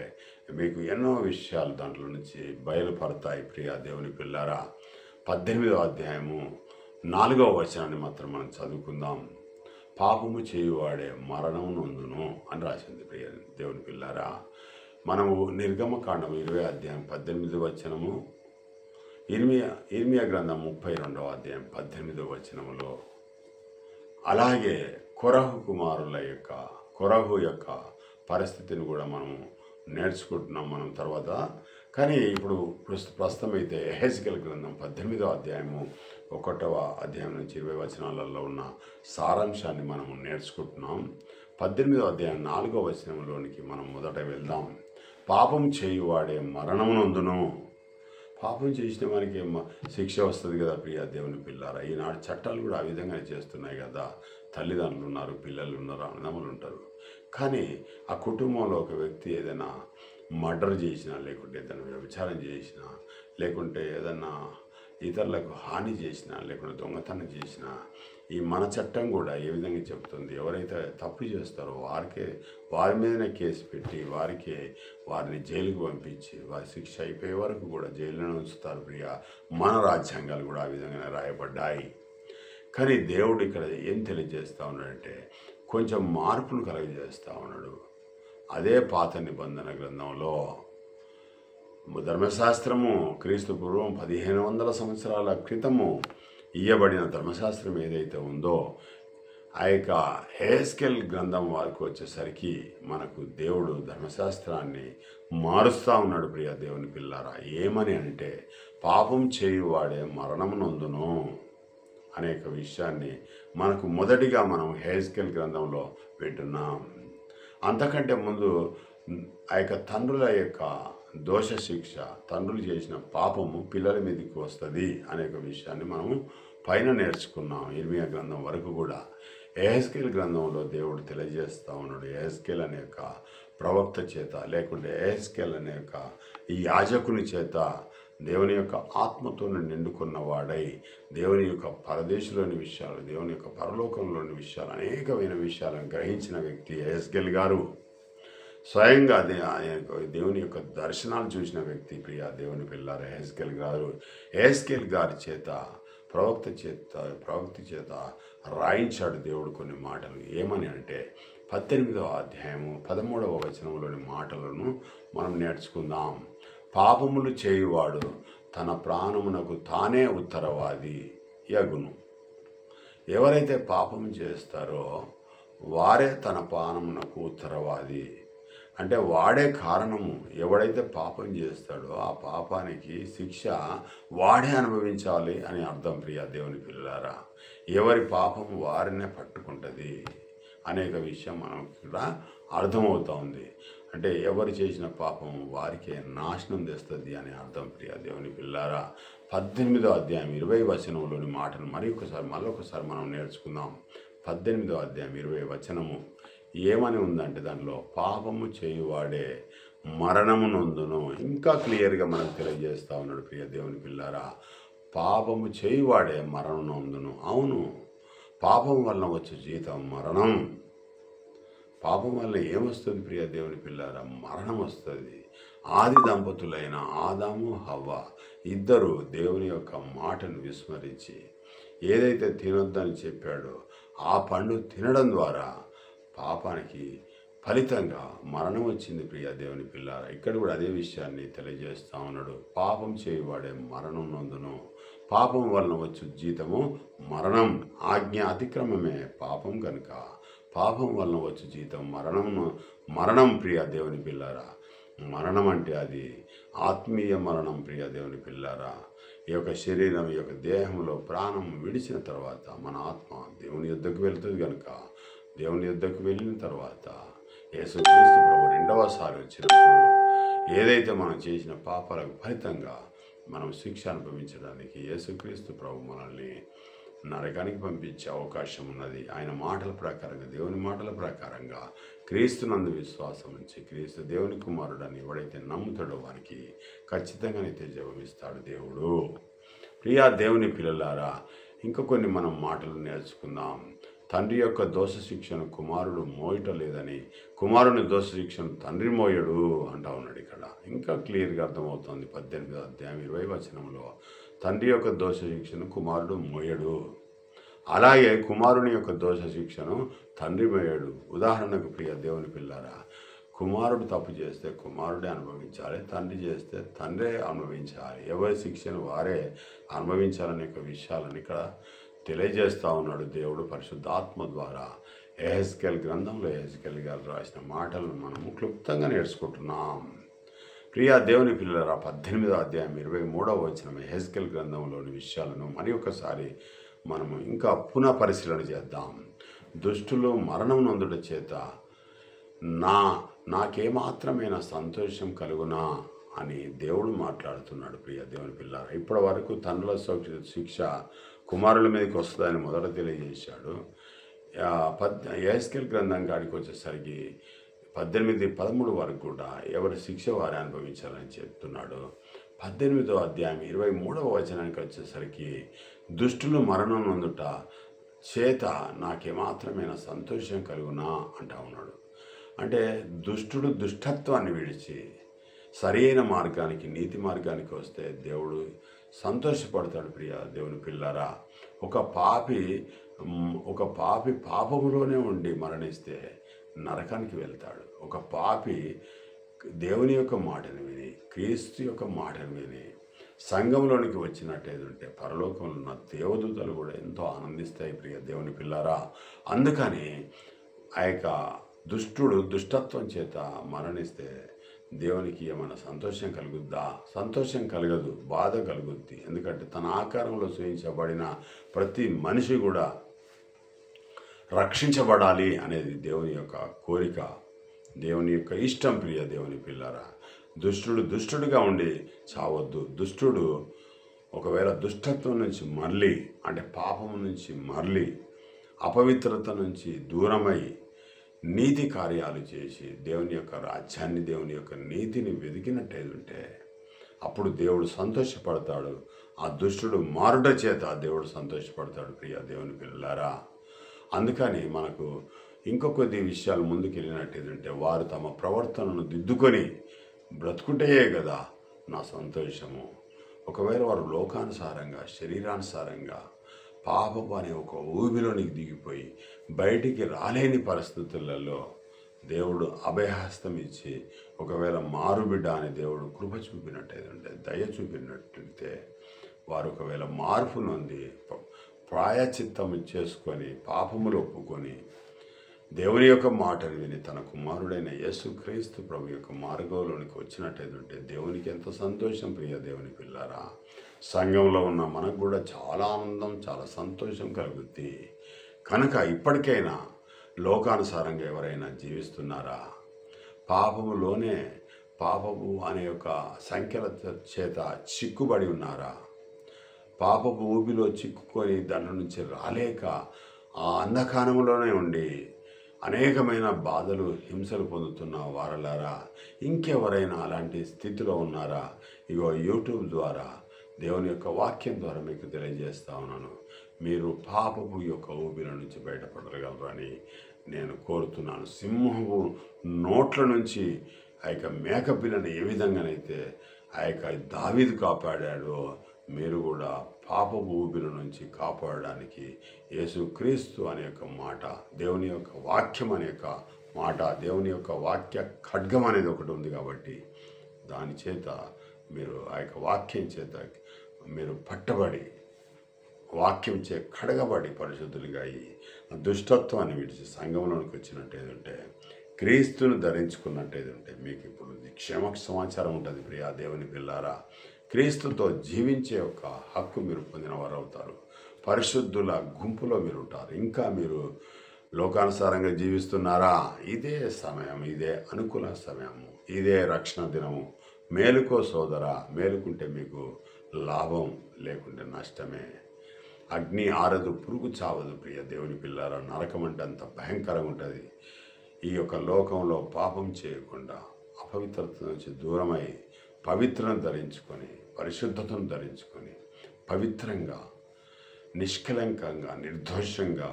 మీకు ఎన్నో విషయాలు దాంట్లో నుంచి బయలుపడతాయి. ప్రియ దేవుని పిల్లారా, 18వ అధ్యాయము 4వ వచనాన్ని మాత్రం మనం చదువుకుందాం. పాపము చేయువాడే మరణం నొందును అని రాసింది. ప్రియ దేవుని పిల్లారా, మనము నిర్గమకాండం 20వ అధ్యాయం 18వ వచనము, ఇర్మియా గ్రంథం 32వ అధ్యాయం 18వ వచనములో, అలాగే కొరహు యొక్క పరిస్థితిని కూడా మనము నేర్చుకుంటున్నాం మనం తర్వాత. కానీ ఇప్పుడు ప్రస్తుతం అయితే యెహెజ్కేలు గ్రంథం 18వ అధ్యాయము 1వ అధ్యాయం నుంచి 20 వచనాలలో ఉన్న సారాంశాన్ని మనము నేర్చుకుంటున్నాం. 18వ అధ్యాయం 4వ వచనంలోనికి మనం మొదట వెళ్దాం. పాపం చేయువాడే మరణమునందును. పాపం చేసిన వానికి శిక్ష వస్తుంది కదా ప్రియ దేవుని పిల్లారా. ఈనాడు చట్టాలు కూడా ఆ విధంగానే చేస్తున్నాయి కదా. తల్లిదండ్రులు ఉన్నారు, పిల్లలు ఉన్నారు, అన్నదమ్ములు ఉంటారు. కానీ ఆ కుటుంబంలో ఒక వ్యక్తి ఏదైనా మర్డర్ చేసినా, లేకుంటే ఏదైనా వ్యభిచారం చేసినా, లేకుంటే ఏదైనా ఇతరులకు హాని చేసినా, లేకుంటే దొంగతనం చేసినా, ఈ మన చట్టం కూడా ఏ విధంగా చెప్తుంది, ఎవరైతే తప్పు చేస్తారో వారి మీదనే కేసు పెట్టి వారిని జైలుకు పంపించి వారి శిక్ష అయిపోయే వరకు కూడా జైలులో ఉంచుతారు ప్రియ. మన రాజ్యాంగాలు కూడా ఆ విధంగానే రాయబడ్డాయి. కానీ దేవుడు ఇక్కడ ఏం తెలియజేస్తూ ఉన్నాడంటే కొంచెం మార్పులు కలుగజేస్తూ ఉన్నాడు. అదే పాత నిబంధన గ్రంథంలో ధర్మశాస్త్రము క్రీస్తు పూర్వం 1500 సంవత్సరాల క్రితము ఇయ్యబడిన ధర్మశాస్త్రం ఏదైతే ఉందో, ఆ యొక్క యెహెజ్కేలు గ్రంథం వారికి వచ్చేసరికి మనకు దేవుడు ధర్మశాస్త్రాన్ని మారుస్తూ ఉన్నాడు ప్రియ దేవుని పిల్లారా. ఏమని అంటే పాపం చేయువాడే మరణం నొందును అనేక విషయాన్ని మనకు మొదటిగా మనం యెహెజ్కేలు గ్రంథంలో వింటున్నాం. అంతకంటే ముందు ఆ యొక్క తండ్రుల యొక్క దోష శిక్ష, తండ్రులు చేసిన పాపము పిల్లల మీదకి వస్తుంది అనేక విషయాన్ని మనము పైన నేర్చుకున్నాం. ఇర్మియా గ్రంథం వరకు కూడా యెహెజ్కేలు గ్రంథంలో దేవుడు తెలియజేస్తూ ఉన్నాడు. యెహెజ్కేలు అనే యొక్క ప్రవక్త చేత, లేకుంటే యెహెజ్కేలు అనే యొక్క ఈ యాజకుని చేత దేవుని యొక్క ఆత్మతో నిండుకున్న వాడై దేవుని యొక్క పరదేశంలోని విషయాలు, దేవుని యొక్క పరలోకంలోని విషయాలు, అనేకమైన విషయాలను గ్రహించిన వ్యక్తి యెహెజ్కేలు గారు. స్వయంగా దేవుని యొక్క దర్శనాలు చూసిన వ్యక్తి ప్రియ దేవుని పిల్లారు యెహెజ్కేలు గారి చేత ప్రవక్త చేత రాయించాడు దేవుడు కొన్ని మాటలు. ఏమని అంటే 18వ అధ్యాయము 13వ వచనంలోని మాటలను మనం నేర్చుకుందాం. పాపములు చేయువాడు తన ప్రాణమునకు తానే ఉత్తరవాది యగును. ఎవరైతే పాపం చేస్తారో వారే తన ప్రాణమునకు ఉత్తరవాది. అంటే వాడే కారణము. ఎవడైతే పాపం చేస్తాడో ఆ పాపానికి శిక్ష వాడే అనుభవించాలి అని అర్థం ప్రియ దేవుని పిల్లారా. ఎవరి పాపం వారినే పట్టుకుంటుంది అనేక విషయం మనకు కూడా అర్థమవుతూ ఉంది. అంటే ఎవరు చేసిన పాపం వారికే నాశనం తెస్తుంది అని అర్థం ప్రియ దేవుని పిల్లారా. 18వ అధ్యాయం 20 వచనంలోని మాటలు మరొకసారి మనం నేర్చుకుందాం. 18వ అధ్యాయం 20 వచనము ఏమని ఉందంటే దానిలో పాపము చేయువాడే మరణము నొందును. ఇంకా క్లియర్గా మనకు తెలియజేస్తూ ఉన్నాడు ప్రియ దేవుని పిల్లారా. పాపము చేయువాడే మరణం నొందును. అవును, పాపం వలన వచ్చే జీతం మరణం. పాపం వల్ల ఏమొస్తుంది ప్రియ దేవుని పిల్లారా? మరణం వస్తుంది. ఆది దంపతులైన ఆదాము హవ్వ ఇద్దరు దేవుని యొక్క మాటను విస్మరించి ఏదైతే తినొద్దని చెప్పాడో ఆ పండు తినడం ద్వారా పాపానికి ఫలితంగా మరణం వచ్చింది ప్రియ దేవుని పిల్లారా. ఇక్కడ కూడా అదే విషయాన్ని తెలియజేస్తూ ఉన్నాడు. పాపం చేయువాడే మరణం నొందును. పాపం వలన వచ్చు జీతము మరణం. ఆజ్ఞ అతిక్రమమే పాపం కనుక పాపం వలన వచ్చు జీతం మరణం ప్రియ దేవుని పిల్లారా. మరణం అంటే అది ఆత్మీయ మరణం ప్రియ దేవుని పిల్లారా. ఈ యొక్క శరీరం, ఈ యొక్క దేహంలో ప్రాణం విడిచిన తర్వాత మన ఆత్మ దేవుని యుద్ధకు వెళ్తుంది కనుక దేవుని యుద్ధకు వెళ్ళిన తర్వాత యేసుక్రీస్తు ప్రభు రెండవసారి వచ్చినప్పుడు ఏదైతే మనం చేసిన పాపాలకు ఫలితంగా మనం శిక్ష అనుభవించడానికి యేసుక్రీస్తు ప్రభు మనల్ని నరకానికి పంపించే అవకాశం ఉన్నది. ఆయన మాటల ప్రకారంగా, దేవుని మాటల ప్రకారంగా క్రీస్తునందు విశ్వాసం ఉంచి క్రీస్తు దేవుని కుమారుడని ఎవడైతే నమ్ముతాడో వానికి ఖచ్చితంగా నిత్య జీవం ఇస్తాడు దేవుడు. ప్రియా దేవుని పిల్లలారా, ఇంకా కొన్ని మనం మాటలు నేర్చుకుందాం. తండ్రి యొక్క దోష శిక్షను కుమారుడు మోయటం లేదని, కుమారుని దోష శిక్షను తండ్రి మోయడు అంటా ఉన్నాడు. ఇక్కడ ఇంకా క్లియర్గా అర్థమవుతుంది 18వ అధ్యాయం 20వ వచనంలో, తండ్రి యొక్క దోష శిక్షను కుమారుడు మోయడు, అలాగే కుమారుని యొక్క దోష శిక్షను తండ్రి మోయడు. ఉదాహరణకు ప్రియ దేవుని పిల్లారా, కుమారుడు తప్పు చేస్తే కుమారుడే అనుభవించాలి, తండ్రి చేస్తే తండ్రే అనుభవించాలి. ఎవరి శిక్షను వారే అనుభవించాలనే విషయాలను ఇక్కడ తెలియజేస్తూ ఉన్నాడు దేవుడు పరిశుద్ధాత్మ ద్వారా. యెహెజ్కేలు గ్రంథంలో యెహెజ్కేలు గారు రాసిన మాటలను మనము క్లుప్తంగా నేర్చుకుంటున్నాం. ప్రియా దేవుని పిల్లరా, 18వ అధ్యాయం 23వ వచనం యెహెజ్కేలు గ్రంథంలోని విషయాలను మరి ఒకసారి మనము ఇంకా పునః పరిశీలన చేద్దాం. దుష్టులు మరణం నొందుట చేత నాకేమాత్రమైన సంతోషం కలుగునా అని దేవుడు మాట్లాడుతున్నాడు. ప్రియ దేవుని పిల్లారా, ఇప్పటి వరకు తండ్రుల శిక్ష కుమారుల మీదకి వస్తుందని మొదట తెలియజేశాడు. యెహెజ్కేలు గ్రంథం కాడికి వచ్చేసరికి 18-13 వరకు కూడా ఎవరి శిక్ష వారే అనుభవించాలని చెప్తున్నాడు. 18వ అధ్యాయం 23వ వచనానికి వచ్చేసరికి దుష్టులు మరణం నొందుట చేత నాకేమాత్రమైన సంతోషం కలుగునా అంటా ఉన్నాడు. అంటే దుష్టుడు దుష్టత్వాన్ని విడిచి సరైన మార్గానికి, నీతి మార్గానికి వస్తే దేవుడు సంతోషపడతాడు. ప్రియ దేవుని పిల్లారా, ఒక పాపి పాపములోనే ఉండి మరణిస్తే నరకానికి వెళ్తాడు. ఒక పాపి దేవుని యొక్క మాటను విని, క్రీస్తు యొక్క మాటను విని సంఘంలోనికి వచ్చినట్టయితే పరలోకంలో ఉన్న దేవదూతలు కూడా ఎంతో ఆనందిస్తాయి. ప్రియ దేవుని పిల్లారా, అందుకని ఆ యొక్క దుష్టుడు దుష్టత్వం చేత మరణిస్తే దేవునికి ఏమైనా సంతోషం కలుగుద్దా? సంతోషం కలగదు, బాధ కలుగుద్ది. ఎందుకంటే తన ఆకారంలో సృజించబడిన ప్రతి మనిషి కూడా రక్షించబడాలి అనేది దేవుని యొక్క కోరిక, దేవుని యొక్క ఇష్టం. ప్రియ దేవుని పిల్లారా, దుష్టుడుగా ఉండి చావద్దు. దుష్టుడు ఒకవేళ దుష్టత్వం నుంచి మరలి, అంటే పాపము నుంచి మరలి, అపవిత్రత నుంచి దూరమై నీతి కార్యాలు చేసి దేవుని యొక్క రాజ్యాన్ని, దేవుని యొక్క నీతిని వెతికినట్టయితే అప్పుడు దేవుడు సంతోషపడతాడు. ఆ దుష్టుడు మారుట చేత దేవుడు సంతోషపడతాడు. ప్రియ దేవుని పిల్లారా, అందుకని మనకు ఇంకొకొద్ది విషయాలు ముందుకు వెళ్ళినట్టయితే వారు తమ ప్రవర్తనను దిద్దుకొని బ్రతుకుటే కదా నా సంతోషము. ఒకవేళ వారు లోకానుసారంగా, శరీరానుసారంగా పాపపు అనే ఒక ఊబిలోనికి దిగిపోయి బయటికి రాలేని పరిస్థితులలో దేవుడు అభయహస్తం ఇచ్చి ఒకవేళ మారుబిడ్డ అని దేవుడు కృప చూపినట్టయితే, దయ చూపినట్టయితే వారు ఒకవేళ మార్పు నొంది ప్రాయచిత్తం చేసుకొని పాపములు ఒప్పుకొని దేవుని యొక్క మాటను విని తన కుమారుడైన యేసుక్రీస్తు ప్రభు యొక్క మార్గంలోనికి వచ్చినట్టయితే దేవునికి ఎంత సంతోషం. ప్రియ దేవుని పిల్లారా, సంఘంలో ఉన్న మనకు కూడా చాలా ఆనందం, చాలా సంతోషం కలుగుద్ది. కనుక ఇప్పటికైనా లోకానుసారంగా ఎవరైనా జీవిస్తున్నారా? పాపములోనే, పాపము అనే ఒక సంఖ్యల చేత చిక్కుబడి ఉన్నారా? పాపపు ఊబిలో చిక్కుకొని దాని నుంచి రాలేక ఆ అంధకారంలోనే ఉండి అనేకమైన బాధలు, హింసలు పొందుతున్న వారలారా, ఇంకెవరైనా అలాంటి స్థితిలో ఉన్నారా? ఇగో యూట్యూబ్ ద్వారా, దేవుని యొక్క వాక్యం ద్వారా మీకు తెలియజేస్తా ఉన్నాను. మీరు పాపపు యొక్క ఊబిల నుంచి బయటపడగలరని నేను కోరుతున్నాను. సింహపు నోట్ల నుంచి ఆ యొక్క మేకపిల్లని ఏ విధంగానైతే ఆ యొక్క దావీదు కాపాడాడో, మీరు కూడా పాపపు ఊబిల నుంచి కాపాడడానికి యేసుక్రీస్తు అనే యొక్క మాట, దేవుని యొక్క వాక్యం అనే యొక్క మాట, దేవుని యొక్క వాక్య ఖడ్గం అనేది ఒకటి ఉంది కాబట్టి దాని చేత మీరు ఆ యొక్క వాక్యం చేత మీరు పట్టబడి, వాక్యం చే కడగబడి పరిశుద్ధులుగా అయ్యి దుష్టత్వాన్ని విడిచి సంఘంలోనికి వచ్చినట్టేదంటే, క్రీస్తును ధరించుకున్నట్టేదంటే మీకు ఇప్పుడు క్షేమ సమాచారం ఉంటుంది. ప్రియా దేవుని పిల్లారా, క్రీస్తుతో జీవించే ఒక హక్కు మీరు పొందిన వారు అవుతారు. పరిశుద్ధుల గుంపులో మీరు ఉంటారు. ఇంకా మీరు లోకానుసారంగా జీవిస్తున్నారా? ఇదే సమయం, ఇదే అనుకూల సమయము, ఇదే రక్షణ దినము. మేలుకో సోదరా, మేలుకుంటే మీకు లాభం, లేకుంటే నష్టమే. అగ్ని ఆరదు, పురుగు చావదు. ప్రియ దేవుని పిల్లారా, నరకం అంటే అంత భయంకరంగా ఉంటుంది. ఈ యొక్క లోకంలో పాపం చేయకుండా, అపవిత్రత నుంచి దూరమై పవిత్రను ధరించుకొని, పరిశుద్ధతను ధరించుకొని, పవిత్రంగా, నిష్కలంకంగా, నిర్దోషంగా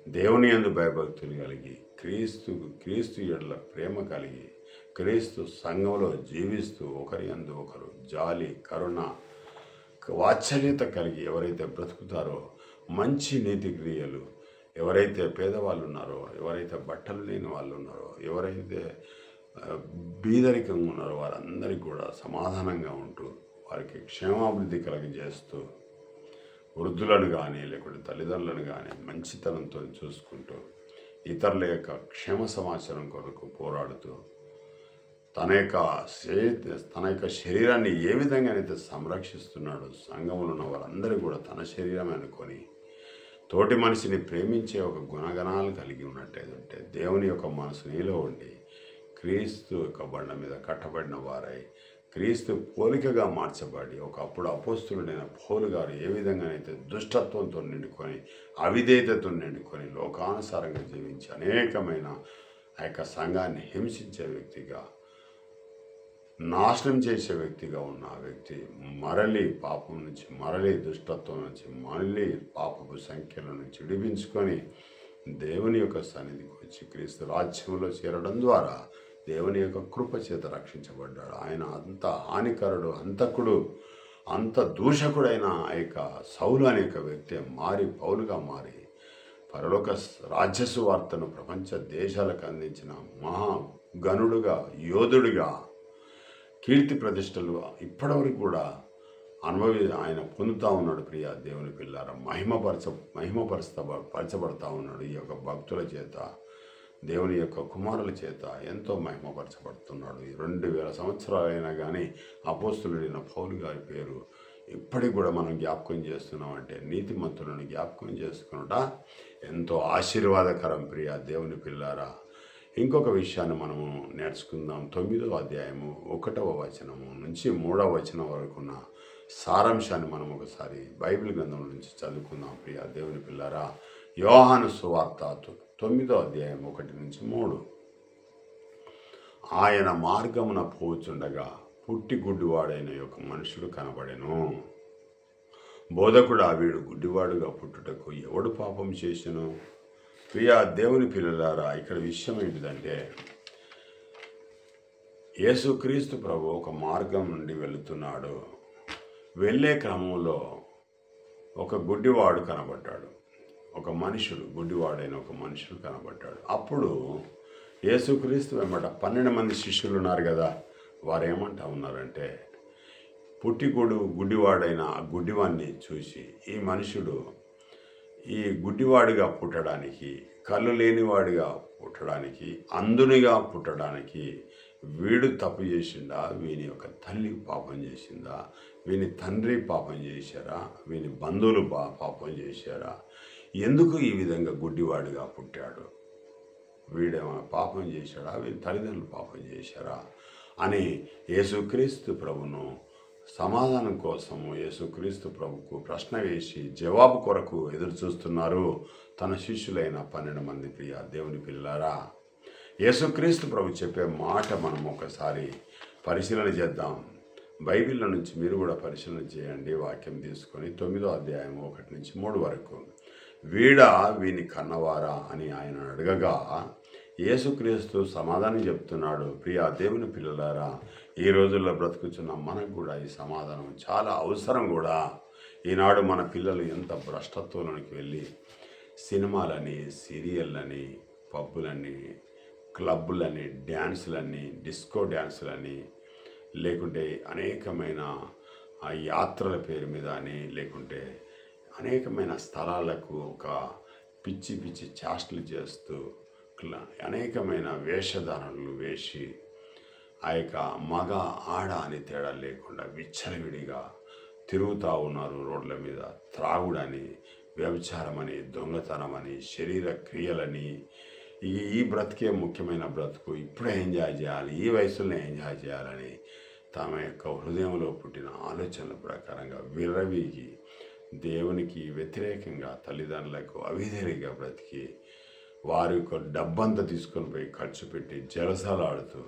దేవుని యందు భయభక్తులు కలిగి క్రీస్తు ఎడల ప్రేమ కలిగి క్రీస్తు సంఘంలో జీవిస్తూ ఒకరి యందు ఒకరు జాలి కరుణ వాత్సల్యత కలిగి ఎవరైతే బ్రతుకుతారో మంచి నీతి క్రియలు, ఎవరైతే పేదవాళ్ళు ఉన్నారో, ఎవరైతే బట్టలు లేని వాళ్ళు ఉన్నారో, ఎవరైతే బీదరికంగా ఉన్నారో వారందరికీ కూడా సమాధానంగా ఉంటూ వారికి క్షేమాభివృద్ధి కలిగజేస్తూ వృద్ధులను కానీ లేకుంటే తల్లిదండ్రులను కానీ మంచితనంతో చూసుకుంటూ ఇతరుల యొక్క క్షేమ సమాచారం కొరకు పోరాడుతూ తన యొక్క శరీరాన్ని ఏ విధంగానైతే సంరక్షిస్తున్నాడో సంఘంలో ఉన్న వారందరూ కూడా తన శరీరం అనుకొని తోటి మనిషిని ప్రేమించే ఒక గుణగణాలు కలిగి ఉన్నట్టయితే దేవుని యొక్క మనసు నీలో ఉండి క్రీస్తు యొక్క బండ మీద కట్టబడిన వారై క్రీస్తు పోలికగా మార్చబడి ఒకప్పుడు అపోస్తులుడైన పౌలు గారు ఏ విధంగానైతే దుష్టత్వంతో నిండుకొని అవిధేయతతో నిండుకొని లోకానుసారంగా జీవించి అనేకమైన ఆ యొక్క సంఘాన్ని హింసించే వ్యక్తిగా, నాశనం చేసే వ్యక్తిగా ఉన్న ఆ వ్యక్తి మరలి పాపం నుంచి, మరలి దుష్టత్వం నుంచి, మళ్ళీ పాపపు సంఖ్యల నుంచి విడిపించుకొని దేవుని యొక్క సన్నిధికి వచ్చి క్రీస్తు రాజ్యంలో చేరడం ద్వారా దేవుని యొక్క కృప చేత రక్షించబడ్డాడు. ఆయన అంత హానికరుడు, హంతకుడు, అంత దూషకుడైన ఆ యొక్క సౌలు అనే యొక్క వ్యక్తి మారి పౌలుగా మారి పరలోక రాజ్యసు వార్తను ప్రపంచ దేశాలకు అందించిన మహాగణుడుగా, యోధుడిగా, కీర్తి ప్రతిష్టలు ఇప్పటివరకు కూడా ఆయన పొందుతూ ఉన్నాడు. ప్రియ దేవుని పిల్లారా, పరచబడతా ఉన్నాడు. ఈ యొక్క భక్తుల చేత, దేవుని యొక్క కుమారుల చేత ఎంతో మహిమపరచబడుతున్నాడు. 2000 సంవత్సరాలైనా కానీ అపోస్తులుడైన పౌలు గారి పేరు ఇప్పటికి కూడా మనం జ్ఞాపకం చేస్తున్నామంటే నీతిమంతులను జ్ఞాపకం చేసుకున్నట ఎంతో ఆశీర్వాదకరం. ప్రియ దేవుని పిల్లారా, ఇంకొక విషయాన్ని మనము నేర్చుకుందాం. 9వ అధ్యాయము 1వ వచనము నుంచి 3వ వచనం వరకు ఉన్న సారాంశాన్ని మనం ఒకసారి బైబిల్ గ్రంథం నుంచి చదువుకుందాం. ప్రియ దేవుని పిల్లారా, యోహాను సువార్త 9వ అధ్యాయం 1 నుంచి 3. ఆయన మార్గమున పోచుండగా పుట్టి గుడ్డివాడైన ఒక మనుషుడు కనబడెను. బోధకుడు వీడు గుడ్డివాడుగా పుట్టుటకు ఎవడు పాపం చేసెను? ప్రియ దేవుని పిల్లలారా, ఇక్కడ విషయం ఏంటిదంటే యేసుక్రీస్తు ప్రభు ఒక మార్గం నుండి వెళుతున్నాడు. వెళ్ళే క్రమంలో ఒక గుడ్డివాడు కనబడ్డాడు. ఒక మనుషుడు, గుడ్డివాడైన ఒక మనుషుడు కనబడ్డాడు. అప్పుడు యేసుక్రీస్తు వెంబట 12 మంది శిష్యులు ఉన్నారు కదా, వారు ఏమంటా ఉన్నారంటే గుడ్డివాడైన ఆ గుడ్డివాడిని చూసి ఈ మనుషుడు ఈ గుడ్డివాడిగా పుట్టడానికి, కళ్ళు లేనివాడిగా పుట్టడానికి, అంధునిగా పుట్టడానికి వీడు తప్పు చేసిందా, వీని యొక్క తల్లి పాపం చేసిందా, వీని తండ్రి పాపం చేశారా, వీని బంధువులు పాపం చేశారా, ఎందుకు ఈ విధంగా గుడ్డివాడిగా పుట్టాడు, వీడేమైనా పాపం చేశాడా, వీని తల్లిదండ్రులు పాపం చేశారా అని యేసుక్రీస్తు ప్రభును సమాధానం కోసము యేసుక్రీస్తు ప్రభుకు ప్రశ్న వేసి జవాబు కొరకు ఎదురు చూస్తున్నారు తన శిష్యులైన 12 మంది. ప్రియ దేవుని పిల్లారా, యేసుక్రీస్తు ప్రభు చెప్పే మాట మనం ఒకసారి పరిశీలన చేద్దాం. బైబిల్లో నుంచి మీరు కూడా పరిశీలన చేయండి. వాక్యం తీసుకొని 9వ అధ్యాయం 1 నుంచి 3 వరకు. వీని కన్నవారా అని ఆయన అడగగా యేసుక్రీస్తు సమాధానం చెప్తున్నాడు. ప్రియ దేవుని పిల్లలారా, ఈ రోజుల్లో బ్రతుకుతున్న మనకు కూడా ఈ సమాధానం చాలా అవసరం కూడా. ఈనాడు మన పిల్లలు ఎంత భ్రష్టత్వంలోనికి వెళ్ళి సినిమాలని, సీరియళ్ళని, పబ్బులని, క్లబ్బులని, డ్యాన్సులని, డిస్కో డ్యాన్సులని, లేకుంటే అనేకమైన ఆ యాత్రల పేరు మీద అని, లేకుంటే అనేకమైన స్థలాలకు ఒక పిచ్చి పిచ్చి చేష్టలు చేస్తూ అనేకమైన వేషధారణలు వేసి ఆ యొక్క మగ ఆడ అని తేడా లేకుండా విచ్చలవిడిగా తిరుగుతూ ఉన్నారు రోడ్ల మీద. త్రాగుడని, వ్యభిచారమని, దొంగతనమని, శరీర క్రియలని, ఈ బ్రతికే ముఖ్యమైన బ్రతుకు, ఇప్పుడే ఎంజాయ్ చేయాలి, ఈ వయసులోనే ఎంజాయ్ చేయాలని తమ యొక్క హృదయంలో పుట్టిన ఆలోచనల ప్రకారంగా విర్రవీగి దేవునికి వ్యతిరేకంగా తల్లిదండ్రులకు అవిధేయంగా బ్రతికి వారి యొక్క డబ్బంతా తీసుకొని పోయి ఖర్చు పెట్టి జలసాలాడుతూ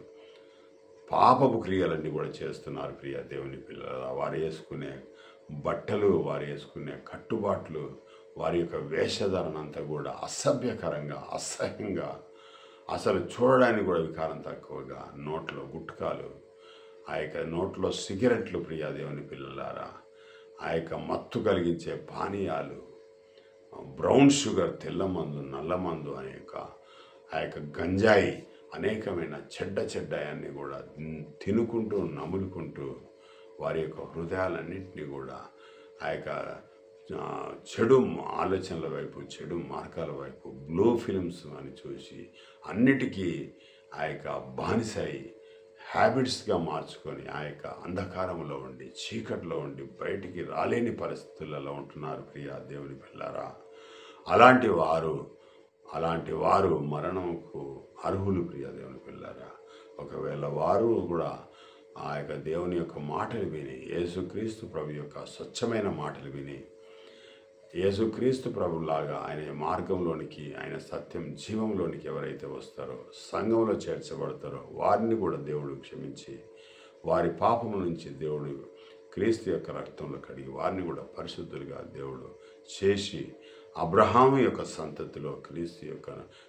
పాపపు క్రియలన్నీ కూడా చేస్తున్నారు. ప్రియ దేవుని పిల్లల, వారు వేసుకునే బట్టలు, వారు వేసుకునే కట్టుబాట్లు, వారి యొక్క వేషధారణ అంతా కూడా అసభ్యకరంగా, అసహ్యంగా, అసలు చూడడానికి కూడా వికారం తక్కువగా, నోట్లో గుట్కాలు, ఆ యొక్క నోట్లో సిగరెట్లు, ప్రియా దేవుని పిల్లలారా, ఆ యొక్క మత్తు కలిగించే పానీయాలు, బ్రౌన్ షుగర్, తెల్ల మందు, నల్ల మందు అనే ఆ యొక్క గంజాయి, అనేకమైన చెడ్డయన్ని కూడా తినుకుంటూ నములుకుంటూ వారి యొక్క హృదయాలన్నింటినీ కూడా ఆ యొక్క చెడు ఆలోచనల వైపు, చెడు మార్గాల వైపు, బ్లూ ఫిల్మ్స్ అని చూసి అన్నిటికీ ఆ యొక్క బానిసై హ్యాబిట్స్గా మార్చుకొని ఆ యొక్క అంధకారంలో ఉండి, చీకట్లో ఉండి బయటికి రాలేని పరిస్థితులలో ఉంటున్నారు ప్రియా దేవుని పిల్లారా. అలాంటి వారు మరణంకు అర్హులు ప్రియా దేవుని పిల్లారా. ఒకవేళ వారు కూడా ఆ యొక్క దేవుని యొక్క మాటలు విని, యేసుక్రీస్తు ప్రభు యొక్క స్వచ్ఛమైన మాటలు విని, యేసుక్రీస్తు ప్రభులాగా ఆయన మార్గంలోనికి, ఆయన సత్యం జీవంలోనికి ఎవరైతే వస్తారో, సంఘంలో చేర్చబడతారో వారిని కూడా దేవుడు క్షమించి, వారి పాపము నుంచి దేవుడు క్రీస్తు యొక్క రక్తంలో కడిగి వారిని కూడా పరిశుద్ధులుగా దేవుడు చేసి, అబ్రహాము యొక్క సంతతిలో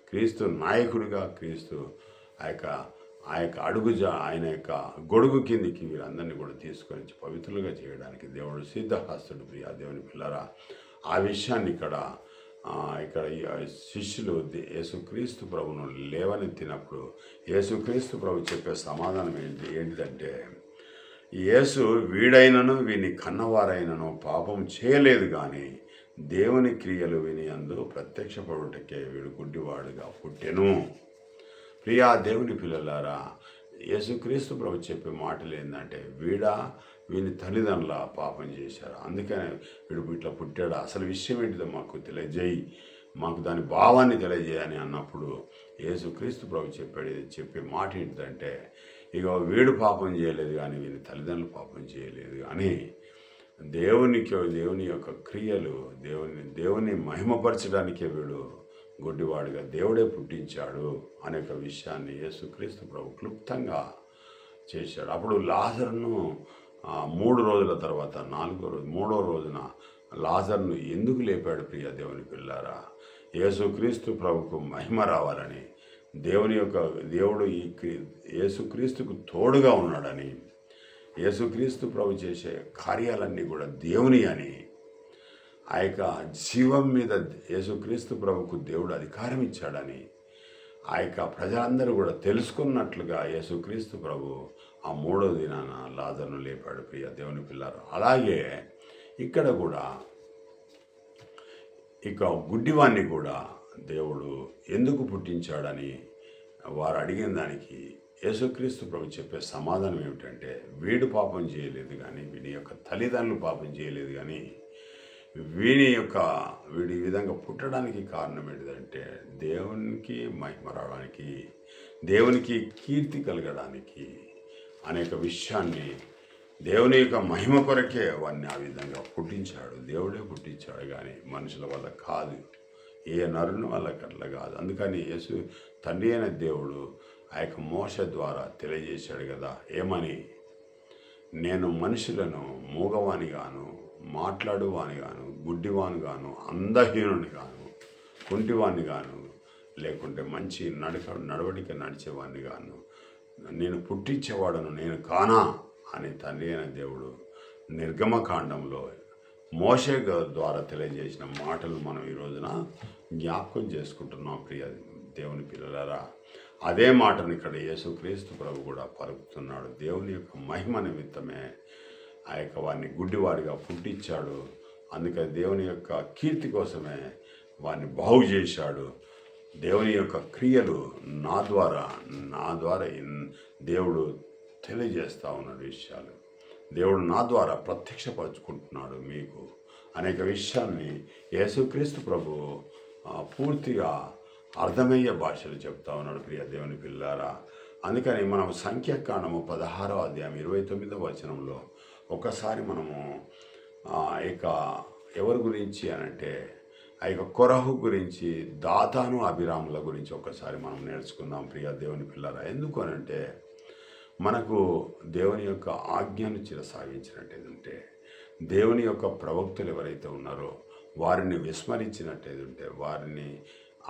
క్రీస్తు నాయకుడిగా, క్రీస్తు ఆ యొక్క ఆయన యొక్క గొడుగు కిందికి వీరందరినీ కూడా తీసుకొని పవిత్రులుగా చేయడానికి దేవుడు సిద్ధహస్తుడు ప్రియా దేవుని పిల్లరా. ఆ విషయాన్ని ఇక్కడ శిష్యులు యేసుక్రీస్తు ప్రభును లేవనెత్తినప్పుడు యేసుక్రీస్తు ప్రభు చెప్పే సమాధానం ఏంటిదంటే, యేసు వీడైనను వీని కన్నవారైనను పాపం చేయలేదు, కానీ దేవుని క్రియలు విని అందు ప్రత్యక్షపడుటకే వీడు గుడ్డివాడుగా పుట్టెను. ప్రియా దేవుని పిల్లలారా, యేసుక్రీస్తు ప్రభు చెప్పే మాటలు ఏంటంటే, వీని తల్లిదండ్రుల పాపం చేశారు, అందుకనే వీడు ఇట్లా పుట్టాడు, అసలు విషయం ఏంటిదో మాకు తెలియజేయి, మాకు దాని భావాన్ని తెలియజేయని అన్నప్పుడు యేసుక్రీస్తు ప్రభు చెప్పే మాట ఏంటంటే, ఇక వీడు పాపం చేయలేదు కానీ వీని తల్లిదండ్రులు పాపం చేయలేదు, కానీ దేవుని యొక్క క్రియలు దేవుని మహిమపరచడానికే వీడు గుడ్డివాడుగా దేవుడే పుట్టించాడు అనే విషయాన్ని యేసుక్రీస్తు ప్రభు క్లుప్తంగా చేశాడు. అప్పుడు లాజరును 3 రోజుల తర్వాత 3వ రోజున లాజరును ఎందుకు లేపాడు ప్రియ దేవుని పిల్లారా? యేసుక్రీస్తు ప్రభుకు మహిమ రావాలని, దేవుడు యేసుక్రీస్తుకు తోడుగా ఉన్నాడని, యేసుక్రీస్తు ప్రభు చేసే కార్యాలన్నీ కూడా దేవుని అని, ఆ యొక్క జీవం మీద యేసుక్రీస్తు ప్రభుకు దేవుడు అధికారం ఇచ్చాడని ఆ యొక్క ప్రజలందరూ కూడా తెలుసుకున్నట్లుగా యేసుక్రీస్తు ప్రభు ఆ 3వ దినాన లాజరును లేపాడు ప్రియ దేవుని పిల్లారు. అలాగే ఇక్కడ కూడా ఇక గుడ్డివాన్ని కూడా దేవుడు ఎందుకు పుట్టించాడని వారు అడిగిన దానికి యేసుక్రీస్తు ప్రభు చెప్పే సమాధానం ఏమిటంటే, వీడు పాపం చేయలేదు కానీ, వీడి యొక్క తల్లిదండ్రులు పాపం చేయలేదు కానీ, వీడు ఈ విధంగా పుట్టడానికి కారణం ఏంటిదంటే, దేవునికి మహిమ రావడానికి, దేవునికి కీర్తి కలగడానికి అనేక విషయాన్ని, దేవుని యొక్క మహిమ కొరకే వాడిని ఆ విధంగా పుట్టించాడు. దేవుడే పుట్టించాడు కానీ మనుషుల వల్ల కాదు, ఏ నరుని వల్ల అట్లా కాదు. అందుకని తండ్రి అయిన దేవుడు ఆ యొక్క మోషే ద్వారా తెలియజేశాడు కదా, ఏమని, నేను మనుషులను మూగవాని గాను, మాట్లాడువాని గాను, గుడ్డివాని గాను, అందహీనుని గాను, కుంటివాణ్ణి గాను, లేకుంటే మంచి నడవడిక నడిచేవాడిని గాను నేను పుట్టించేవాడను నేను కానా అని తండ్రి అయిన దేవుడు నిర్గమకాండంలో మోషే ద్వారా తెలియజేసిన మాటలు మనం ఈ రోజున జ్ఞాపకం చేసుకుంటున్నాం ప్రియ దేవుని పిల్లలారా. అదే మాటను ఇక్కడ యేసుక్రీస్తు ప్రభు కూడా పలుకుతున్నాడు. దేవుని యొక్క మహిమ నిమిత్తమే ఆ యొక్క వాడిని గుడ్డివాడిగా పుట్టించాడు. అందుకని దేవుని యొక్క కీర్తి కోసమే వాడిని బాగు చేశాడు. దేవుని యొక్క క్రియలు నా ద్వారా దేవుడు తెలియజేస్తూ ఉన్నాడు విషయాలు. దేవుడు నా ద్వారా ప్రత్యక్షపరుచుకుంటున్నాడు మీకు అనేక విషయాల్ని యేసుక్రీస్తు ప్రభు పూర్తిగా అర్థమయ్యే భాషలు చెప్తా ఉన్నాడు ప్రియ దేవుని పిల్లారా. అందుకని మనం సంఖ్యాకాండము 16వ అధ్యాయం 29వ వచనంలో ఒకసారి మనము ఎవరి గురించి అనంటే ఆ యొక్క కొరహు గురించి, దాతాను అభిరాముల గురించి ఒకసారి మనం నేర్చుకుందాం ప్రియ దేవుని పిల్లారా. ఎందుకు అనంటే మనకు దేవుని యొక్క ఆజ్ఞను చిరసాగించినట్టు ఏంటంటే, దేవుని యొక్క ప్రవక్తలు ఎవరైతే ఉన్నారో వారిని విస్మరించినట్టయితే, వారిని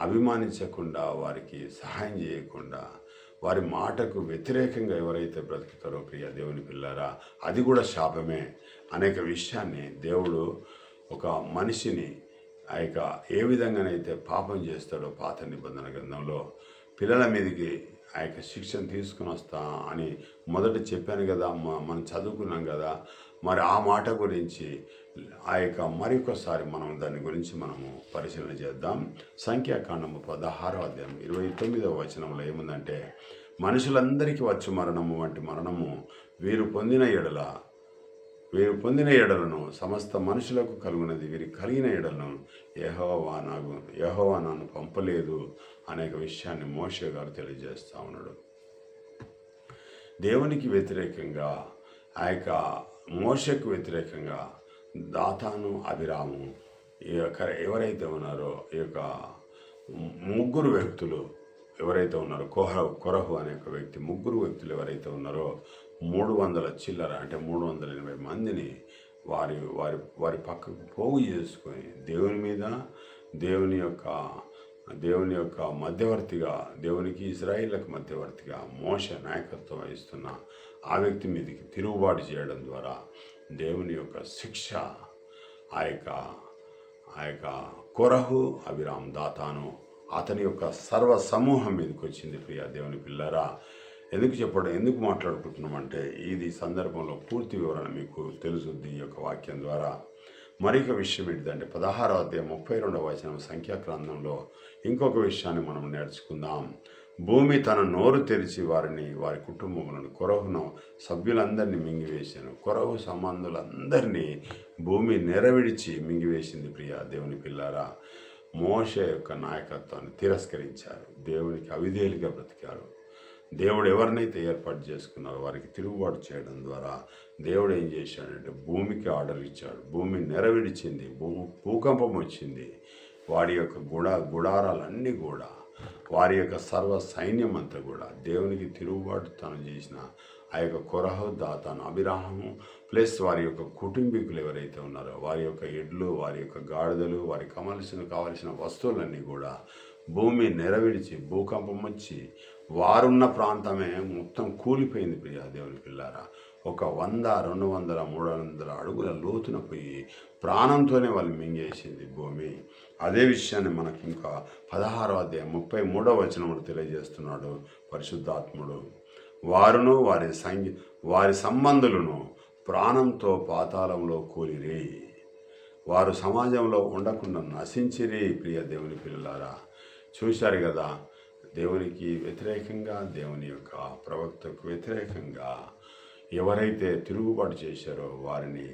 అభిమానించకుండా, వారికి సహాయం చేయకుండా, వారి మాటకు వ్యతిరేకంగా ఎవరైతే బ్రతుకుతారో ప్రియ దేవుని పిల్లారా, అది కూడా శాపమే. అనేక విషయాన్ని దేవుడు ఒక మనిషిని ఏ విధంగానైతే పాపం చేస్తాడో పాత నిబంధన గ్రంథంలో పిల్లల మీదకి శిక్షను తీసుకుని వస్తా అని మొదట చెప్పాను కదా, మనం చదువుకున్నాం కదా. మరి ఆ మాట గురించి మరొకసారి మనం దాని గురించి మనము పరిశీలన చేద్దాం. సంఖ్యాకాండము 16వ అధ్యాయం 29వ వచనంలో ఏముందంటే, మనుషులందరికీ వచ్చు మరణము వంటి మరణము వీరు పొందిన ఎడలను సమస్త మనుషులకు కలుగునది, వీరికి కలిగిన ఎడలను యెహోవా నన్ను పంపలేదు అనేక విషయాన్ని మోషే గారు తెలియజేస్తూ ఉన్నాడు. దేవునికి వ్యతిరేకంగా మోషేకు వ్యతిరేకంగా దాతాను, అబీరాము ఎవరైతే ఉన్నారో, ఈ యొక్క ముగ్గురు వ్యక్తులు ఎవరైతే ఉన్నారో, కొరహు అనే ఒక వ్యక్తి, ముగ్గురు వ్యక్తులు ఎవరైతే ఉన్నారో 300 చిల్లర అంటే 380 మందిని వారి వారి వారి పక్కకు పోగు చేసుకొని దేవుని యొక్క మధ్యవర్తిగా, దేవునికి ఇశ్రాయేలుకు మధ్యవర్తిగా మోషే నాయకత్వం వహిస్తున్న ఆ వ్యక్తి మీదకి తిరుగుబాటు చేయడం ద్వారా దేవుని యొక్క శిక్ష ఆ యొక్క కొరహు, అబీరాము, దాతాను అతని యొక్క సర్వ సమూహం మీదకి వచ్చింది. ప్రియ దేవుని పిల్లరా, ఎందుకు మాట్లాడుకుంటున్నామంటే, ఇది సందర్భంలో పూర్తి వివరణ మీకు తెలుసుద్ది ఈ యొక్క వాక్యం ద్వారా. మరొక విషయం ఏంటిదంటే 16వ అధ్యాయం 32వ వచనం సంఖ్యాగ్రంథంలో ఇంకొక విషయాన్ని మనం నేర్చుకుందాం. భూమి తన నోరు తెరిచి వారి కుటుంబములను, కొరహును సభ్యులందరినీ మింగివేశాను. కొరహు సంబంధులందరినీ భూమి నెరవిడిచి మింగివేసింది. ప్రియ దేవుని పిల్లారా, మోషే యొక్క నాయకత్వాన్ని తిరస్కరించారు, దేవునికి అవిధేయులుగా బ్రతికారు. దేవుడు ఎవరినైతే ఏర్పాటు చేసుకున్నారో వారికి తిరుగుబాటు చేయడం ద్వారా దేవుడు ఏం చేశాడంటే భూమికి ఆర్డర్ ఇచ్చాడు. భూమి నెరవిడిచింది, భూకంపం వచ్చింది. వారి యొక్క గుడారాలన్నీ కూడా, వారి యొక్క సర్వ సైన్యం అంతా కూడా దేవునికి తిరుగుబాటు తను చేసిన ఆ యొక్క కొరహు, దాతాను, అబీరాము ప్లస్ వారి యొక్క కుటుంబీకులు ఎవరైతే ఉన్నారో వారి యొక్క ఎడ్లు, వారి యొక్క గాడిదలు, వారికి కావలసిన వస్తువులన్నీ కూడా భూమి నెరవిడిచి భూకంపం వచ్చి వారున్న ప్రాంతమే మొత్తం కూలిపోయింది. ప్రియ దేవుని పిల్లారా, ఒక 100, 200, 300 అడుగుల లోతున పోయి ప్రాణంతోనే వాళ్ళు మింగేసింది భూమి. అదే విషయాన్ని మనకి ఇంకా 16వ అధ్యాయం 33వ వచనంలో తెలియజేస్తున్నాడు పరిశుద్ధాత్ముడు. వారును వారి సంబంధులను ప్రాణంతో పాతాళంలో కూలిరి, వారు సమాజంలో ఉండకుండా నశించిరి. ప్రియ దేవుని పిల్లలారా, చూశారు కదా, దేవునికి వ్యతిరేకంగా, దేవుని యొక్క ప్రవక్తకు వ్యతిరేకంగా ఎవరైతే తిరుగుబాటు చేశారో వారిని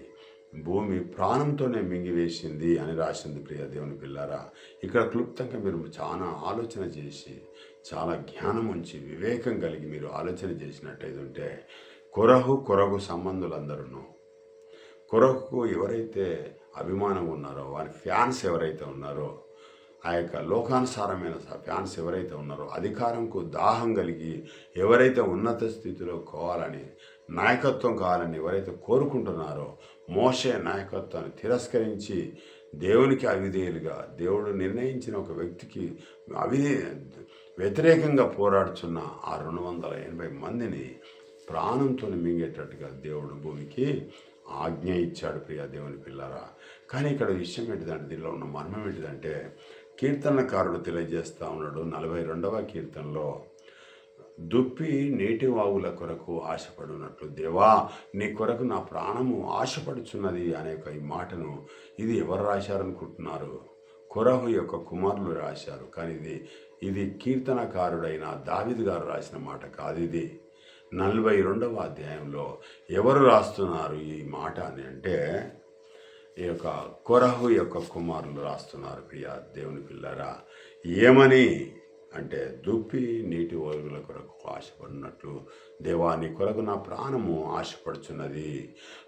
భూమి ప్రాణంతోనే మింగివేసింది అని రాసింది. ప్రియ దేవుని పిల్లారా, ఇక్కడ క్లుప్తంగా మీరు చాలా ఆలోచన చేసి, చాలా జ్ఞానం ఉంచి, వివేకం కలిగి మీరు ఆలోచన చేసినట్టయితే కొరహు సంబంధులందరూ, కొరహుకు ఎవరైతే అభిమానం ఉన్నారో, వారి ఫ్యాన్స్ ఎవరైతే ఉన్నారో, ఆ యొక్క లోకానుసారమైన ఫ్యాన్స్ ఎవరైతే ఉన్నారో, అధికారంకు దాహం కలిగి ఎవరైతే ఉన్నత స్థితిలో నాయకత్వం కావాలని ఎవరైతే కోరుకుంటున్నారో, మోషే నాయకత్వాన్ని తిరస్కరించి దేవునికి అవిధేయులుగా, దేవుడు నిర్ణయించిన ఒక వ్యక్తికి వ్యతిరేకంగా పోరాడుతున్న ఆ 280 మందిని ప్రాణంతో మింగేటట్టుగా దేవుడు భూమికి ఆజ్ఞ ఇచ్చాడు. ప్రియ దేవుని పిల్లారా, కానీ ఇక్కడ విషయం ఏంటిదంటే, దీనిలో ఉన్న మర్మం ఏంటిదంటే, కీర్తనకారుడు తెలియజేస్తూ ఉన్నాడు 42వ కీర్తనలో, దుప్పి నీటి వాగుల కొరకు ఆశపడున్నట్లు దేవా నీ కొరకు నా ప్రాణము ఆశపడుచున్నది అనే ఈ మాటను ఇది ఎవరు రాశారనుకుంటున్నారు? కొరహు యొక్క కుమారులు రాశారు. కానీ ఇది కీర్తనకారుడైన దావీదు గారు రాసిన మాట కాదు. ఇది 42వ అధ్యాయంలో ఎవరు రాస్తున్నారు ఈ మాట అని అంటే, ఈ యొక్క కొరహు యొక్క కుమారులు రాస్తున్నారు. ప్రియ దేవుని పిల్లరా, ఏమని అంటే, దుప్పి నీటి ఒరుగుల కొరకు ఆశపడినట్లు దేవా నీ కొరకు నా ప్రాణము ఆశపడుచున్నది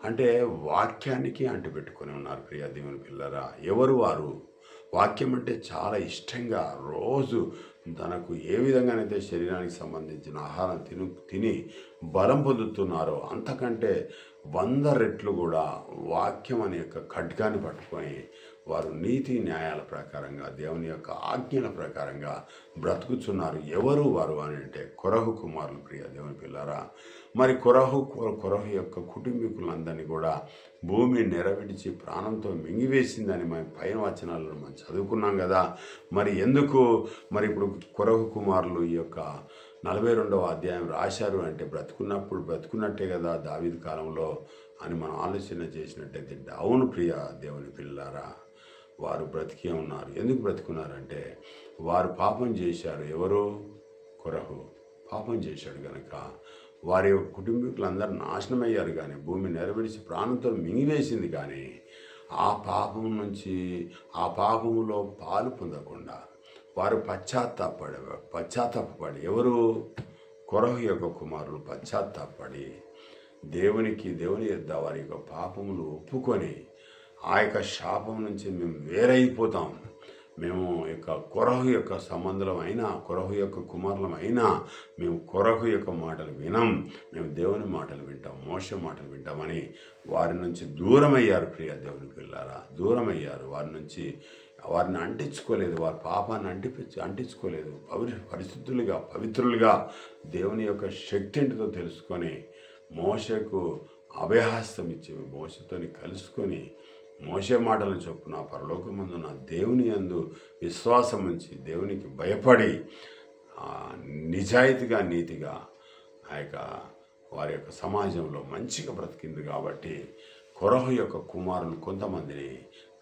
అంటే వాక్యానికి అంటిపెట్టుకొని ఉన్నారు. ప్రియ దేవుని పిల్లరా, ఎవరు వారు? వాక్యం అంటే చాలా ఇష్టంగా రోజు తనకు ఏ విధంగానైతే శరీరానికి సంబంధించిన ఆహారం తిని బలం పొందుతున్నారో అంతకంటే 100 రెట్లు కూడా వాక్యం అనే యొక్క ఖడ్గాన్ని పట్టుకొని వారు నీతి న్యాయాల ప్రకారంగా దేవుని యొక్క ఆజ్ఞల ప్రకారంగా బ్రతుకుతున్నారు. ఎవరు వారు అని అంటే కొరహు కుమారులు. ప్రియ దేవుని పిల్లారా, మరి కొరహు యొక్క కుటుంబీకులందరినీ కూడా భూమి నెరవిడిచి ప్రాణంతో మింగివేసిందని మనం పైన వచనాలను మనం చదువుకున్నాం కదా. మరి ఎందుకు మరి ఇప్పుడు కొరహు కుమారులు ఈ యొక్క 42వ అధ్యాయం రాశారు అంటే బ్రతుకున్నట్టే కదా దావీదు కాలంలో అని మనం ఆలోచన చేసినట్టయితే అవును ప్రియ దేవుని పిల్లారా, వారు బ్రతికే ఉన్నారు. ఎందుకు బ్రతుకున్నారంటే వారు పాపం చేశారు. ఎవరు? కొరహు పాపం చేశాడు కనుక వారి కుటుంబీకులందరూ నాశనమయ్యారు. కానీ భూమి నెరవేర్చి ప్రాణంతో మింగివేసింది. కానీ ఆ పాపములో పాలు పొందకుండా వారు పశ్చాత్తాపపడి ఎవరు? కొరహు యొక్క కుమారులు పశ్చాత్తాపడి దేవుని యొద్ద వారి యొక్క పాపములు ఒప్పుకొని ఆ యొక్క శాపం నుంచి మేము వేరైపోతాం, మేము యొక్క కొరహు యొక్క సంబంధం అయినా కొరహు యొక్క కుమారులం అయినా మేము కొరహు యొక్క మాటలు వినం, మేము దేవుని మాటలు వింటాం, మోషే మాటలు వింటామని వారి నుంచి దూరమయ్యారు. ప్రియ దేవుని పిల్లారా, దూరమయ్యారు. వారిని అంటించుకోలేదు, వారి పాపాన్ని అంటించుకోలేదు. పవిత్రులుగా దేవుని యొక్క శక్తి ఏంటితో తెలుసుకొని మోషేకు అభయహస్తం ఇచ్చి మోషేతోని కలుసుకొని మోషే మాటలు చొప్పున పరలోకమందున దేవుని యందు విశ్వాసం ఉంచి దేవునికి భయపడి నిజాయితీగా నీతిగా వారి యొక్క సమాజంలో మంచిగా బ్రతికింది. కాబట్టి కొరహు యొక్క కుమారులు కొంతమందిని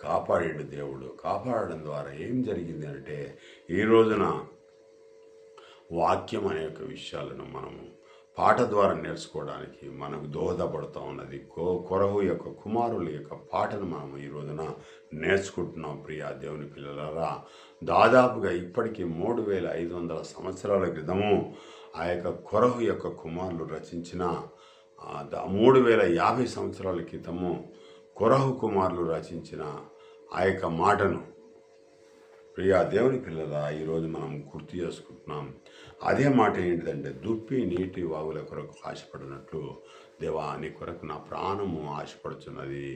కాపాడాడు దేవుడు. కాపాడడం ద్వారా ఏం జరిగింది అంటే ఈ రోజున వాక్యం అనే యొక్క విషయాలను మనము పాట ద్వారా నేర్చుకోవడానికి మనకు దోహదపడుతూ ఉన్నది. కొరహు యొక్క కుమారుల యొక్క పాటను మనం ఈ రోజున నేర్చుకుంటున్నాం. ప్రియ దేవుని పిల్లలారా, దాదాపుగా ఇప్పటికీ 3500 సంవత్సరాల క్రితము ఆ యొక్క కొరహు యొక్క కుమారులు రచించిన 3050 సంవత్సరాల క్రితము కొరహు కుమారులు రచించిన ఆ యొక్క మాటను ప్రియ దేవుని పిల్లల ఈరోజు మనం గుర్తు చేసుకుంటున్నాం. అదే మాట ఏంటిదంటే దుప్పి నీటి వాగుల కొరకు ఆశపడినట్లు దేవా నీ కొరకు నా ప్రాణము ఆశపడుచున్నది.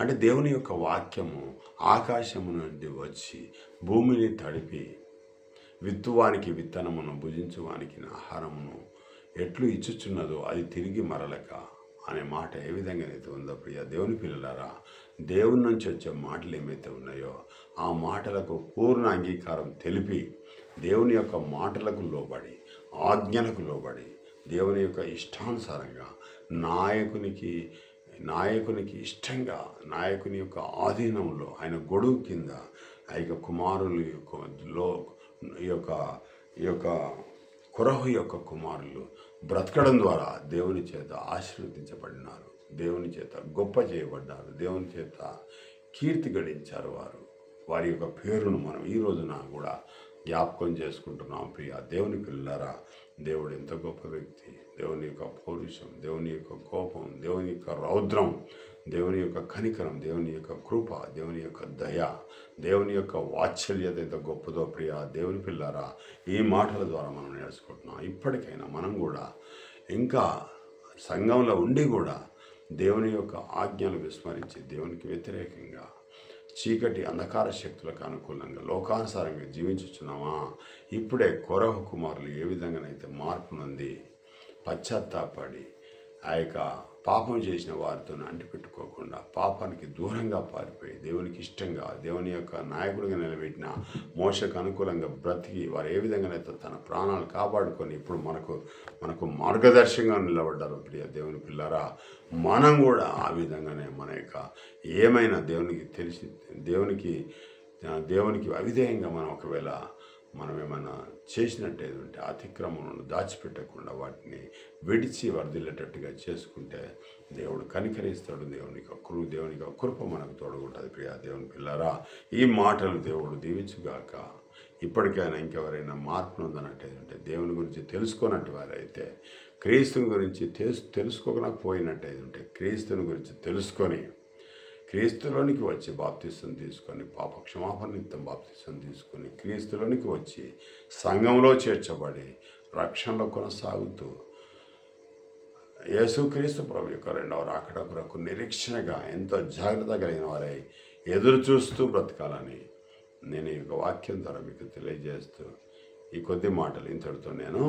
అంటే దేవుని యొక్క వాక్యము ఆకాశము నుండి వచ్చి భూమిని తడిపి విత్తువానికి విత్తనమును భుజించువానికి ఆహారమును ఎట్లు ఇచ్చుచున్నదో అది తిరిగి మరలక అనే మాట ఏ విధంగా అయితే ఉందో ప్రియ దేవుని పిల్లలారా, దేవుని నుంచి వచ్చే మాటలు ఏమైతే ఉన్నాయో ఆ మాటలకు పూర్ణ అంగీకారం తెలిపి దేవుని యొక్క మాటలకు లోబడి ఆజ్ఞలకు లోబడి దేవుని యొక్క ఇష్టానుసారంగా నాయకునికి ఇష్టంగా నాయకుని యొక్క ఆధీనంలో ఆయన గొడుగు కింద ఆ యొక్క కుమారులు ఈ యొక్క కొరహు యొక్క కుమారులు బ్రతకడం ద్వారా దేవుని చేత ఆశీర్వదించబడినారు, దేవుని చేత గొప్ప చేయబడ్డారు, దేవుని చేత కీర్తి గడించారు. వారి యొక్క పేరును మనం ఈ రోజున కూడా జ్ఞాపకం చేసుకుంటున్నాం. ప్రియ దేవుని పిల్లలారా, దేవుడు ఎంత గొప్ప వ్యక్తి, దేవుని యొక్క పౌరుషం, దేవుని యొక్క కోపం, దేవుని యొక్క రౌద్రం, దేవుని యొక్క కనికరం, దేవుని యొక్క కృప, దేవుని యొక్క దయ, దేవుని యొక్క వాత్సల్యత ఎంత గొప్పదో ప్రియ దేవుని పిల్లారా, ఈ మాటల ద్వారా మనం నేర్చుకుంటున్నాం. ఇప్పటికైనా మనం కూడా ఇంకా సంఘంలో ఉండి కూడా దేవుని యొక్క ఆజ్ఞలు విస్మరించి దేవునికి వ్యతిరేకంగా చీకటి అంధకార శక్తులకు అనుకూలంగా లోకానుసారంగా జీవించుచున్నామా? ఇప్పుడే కొరహు కుమారులు ఏ విధంగానైతే మార్పు నొంది పశ్చాత్తాపడి ఆ యొక్క పాపం చేసిన వారితో అంటిపెట్టుకోకుండా పాపానికి దూరంగా పారిపోయి దేవునికి ఇష్టంగా దేవుని యొక్క నాయకుడిగా నిలబెట్టిన మోషకు అనుకూలంగా బ్రతికి వారు ఏ విధంగానైతే తన ప్రాణాలు కాపాడుకొని ఇప్పుడు మనకు మార్గదర్శకంగా నిలబడ్డారు. ప్రియ దేవుని పిల్లారా, మనం కూడా ఆ విధంగానే మన యొక్క ఏమైనా దేవునికి అవిధేయంగా మనం ఏమైనా చేసినట్టేది ఉంటే అతిక్రమణను దాచిపెట్టకుండా వాటిని విడిచి వర్ధిల్లేటట్టుగా చేసుకుంటే దేవుడు కనికరిస్తాడు. దేవుని యొక్క కృప మనకు తోడుకుంటుంది. ప్రియ దేవుని పిల్లారా, ఈ మాటలు దేవుడు దీవించుగాక. ఇప్పటికైనా ఇంకెవరైనా మార్పు నొందనట్టేది ఉంటే దేవుని గురించి తెలుసుకున్నట్టు వారైతే క్రీస్తుని గురించి తెలుసుకోకపోయినట్టయితే ఉంటే క్రీస్తుని గురించి తెలుసుకొని క్రీస్తులోనికి వచ్చి బాప్తిసం తీసుకొని పాప క్షమాపణ నిమిత్తం బాప్తిసం తీసుకొని క్రీస్తులోనికి వచ్చి సంఘంలో చేర్చబడి రక్షణలో కొనసాగుతూ యేసుక్రీస్తు ప్రభు యొక్క రెండవ రాకడ కొరకు నిరీక్షణగా ఎంతో జాగ్రత్త కలిగిన వారై ఎదురు చూస్తూ బ్రతకాలని నేను ఈ యొక్క వాక్యం ద్వారా మీకు తెలియజేస్తూ ఈ కొద్ది మాటలు ఇంతటితో నేను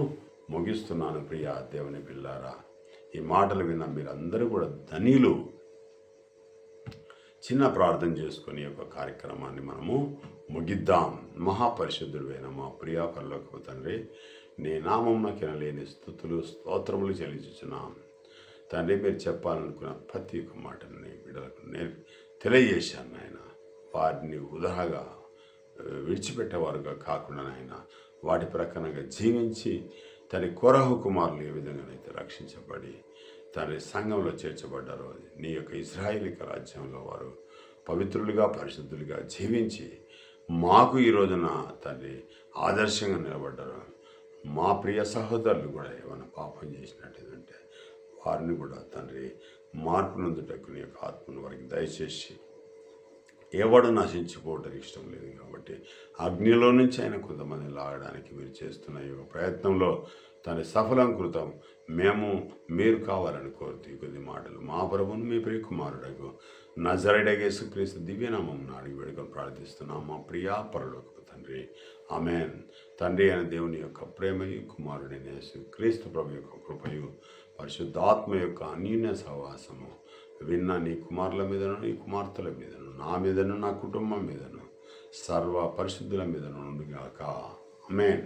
ముగిస్తున్నాను. ప్రియ దేవుని పిల్లారా, ఈ మాటలు విన్న మీరందరూ కూడా ధన్యులు. చిన్న ప్రార్థన చేసుకుని ఈ యొక్క కార్యక్రమాన్ని మనము ముగిద్దాం. మహాపరిశుద్ధుడైన మా ప్రియ పరలోకపు తండ్రి, నీ నామమునకు ఎనలేని స్తుతులు స్తోత్రములు చెల్లించుచున్నాం. తండ్రి, మీరు చెప్పాలనుకున్న ప్రతి ఒక్క మాటను నీ బిడ్డలకు నేను తెలియజేశాను నాయన. వారిని ఉదాహగా విడిచిపెట్టేవారుగా కాకుండా నాయన వాటి ప్రకారంగా జీవించి తన కొరహు కుమారులు ఏ విధంగానైతే రక్షించబడి తండ్రి సంఘంలో చేర్చబడ్డారో నీ యొక్క ఇశ్రాయేలీక రాజ్యంలో వారు పవిత్రులుగా పరిశుద్ధులుగా జీవించి మాకు ఈ రోజున తండ్రి ఆదర్శంగా నిలబడ్డారు. మా ప్రియ సహోదరులు కూడా ఏమైనా పాపం చేసినట్టేదంటే వారిని కూడా తండ్రి మార్పు నందుటకు నీ యొక్క ఆత్మను వారికి దయచేసి ఎవడు నశించిపోవడానికి ఇష్టం లేదు కాబట్టి అగ్నిలో నుంచి అయినా కొంతమంది లాగడానికి మీరు చేస్తున్న ఈ ప్రయత్నంలో తన సఫలం మేము మీరు కావాలని కోరుతూ కొద్ది మాటలు మా ప్రభువును మీ ప్రియ కుమారుడకు నజరేయుడైన యేసుక్రీస్తు దివ్యనామం అడిగి వేడుకొని ప్రార్థిస్తున్నాం మా ప్రియా పరలోకపు తండ్రి, ఆమేన్. తండ్రి అయిన దేవుని యొక్క ప్రేమయు కుమారుడైన యేసుక్రీస్తు ప్రభు యొక్క కృపయు పరిశుద్ధాత్మ యొక్క అన్యోన్య సహవాసము విన్న నీ కుమారుల మీదను నీ కుమార్తెల మీదను నా మీదను నా కుటుంబం మీదను సర్వ పరిశుద్ధుల మీదను ఉండుగాక. ఆమేన్.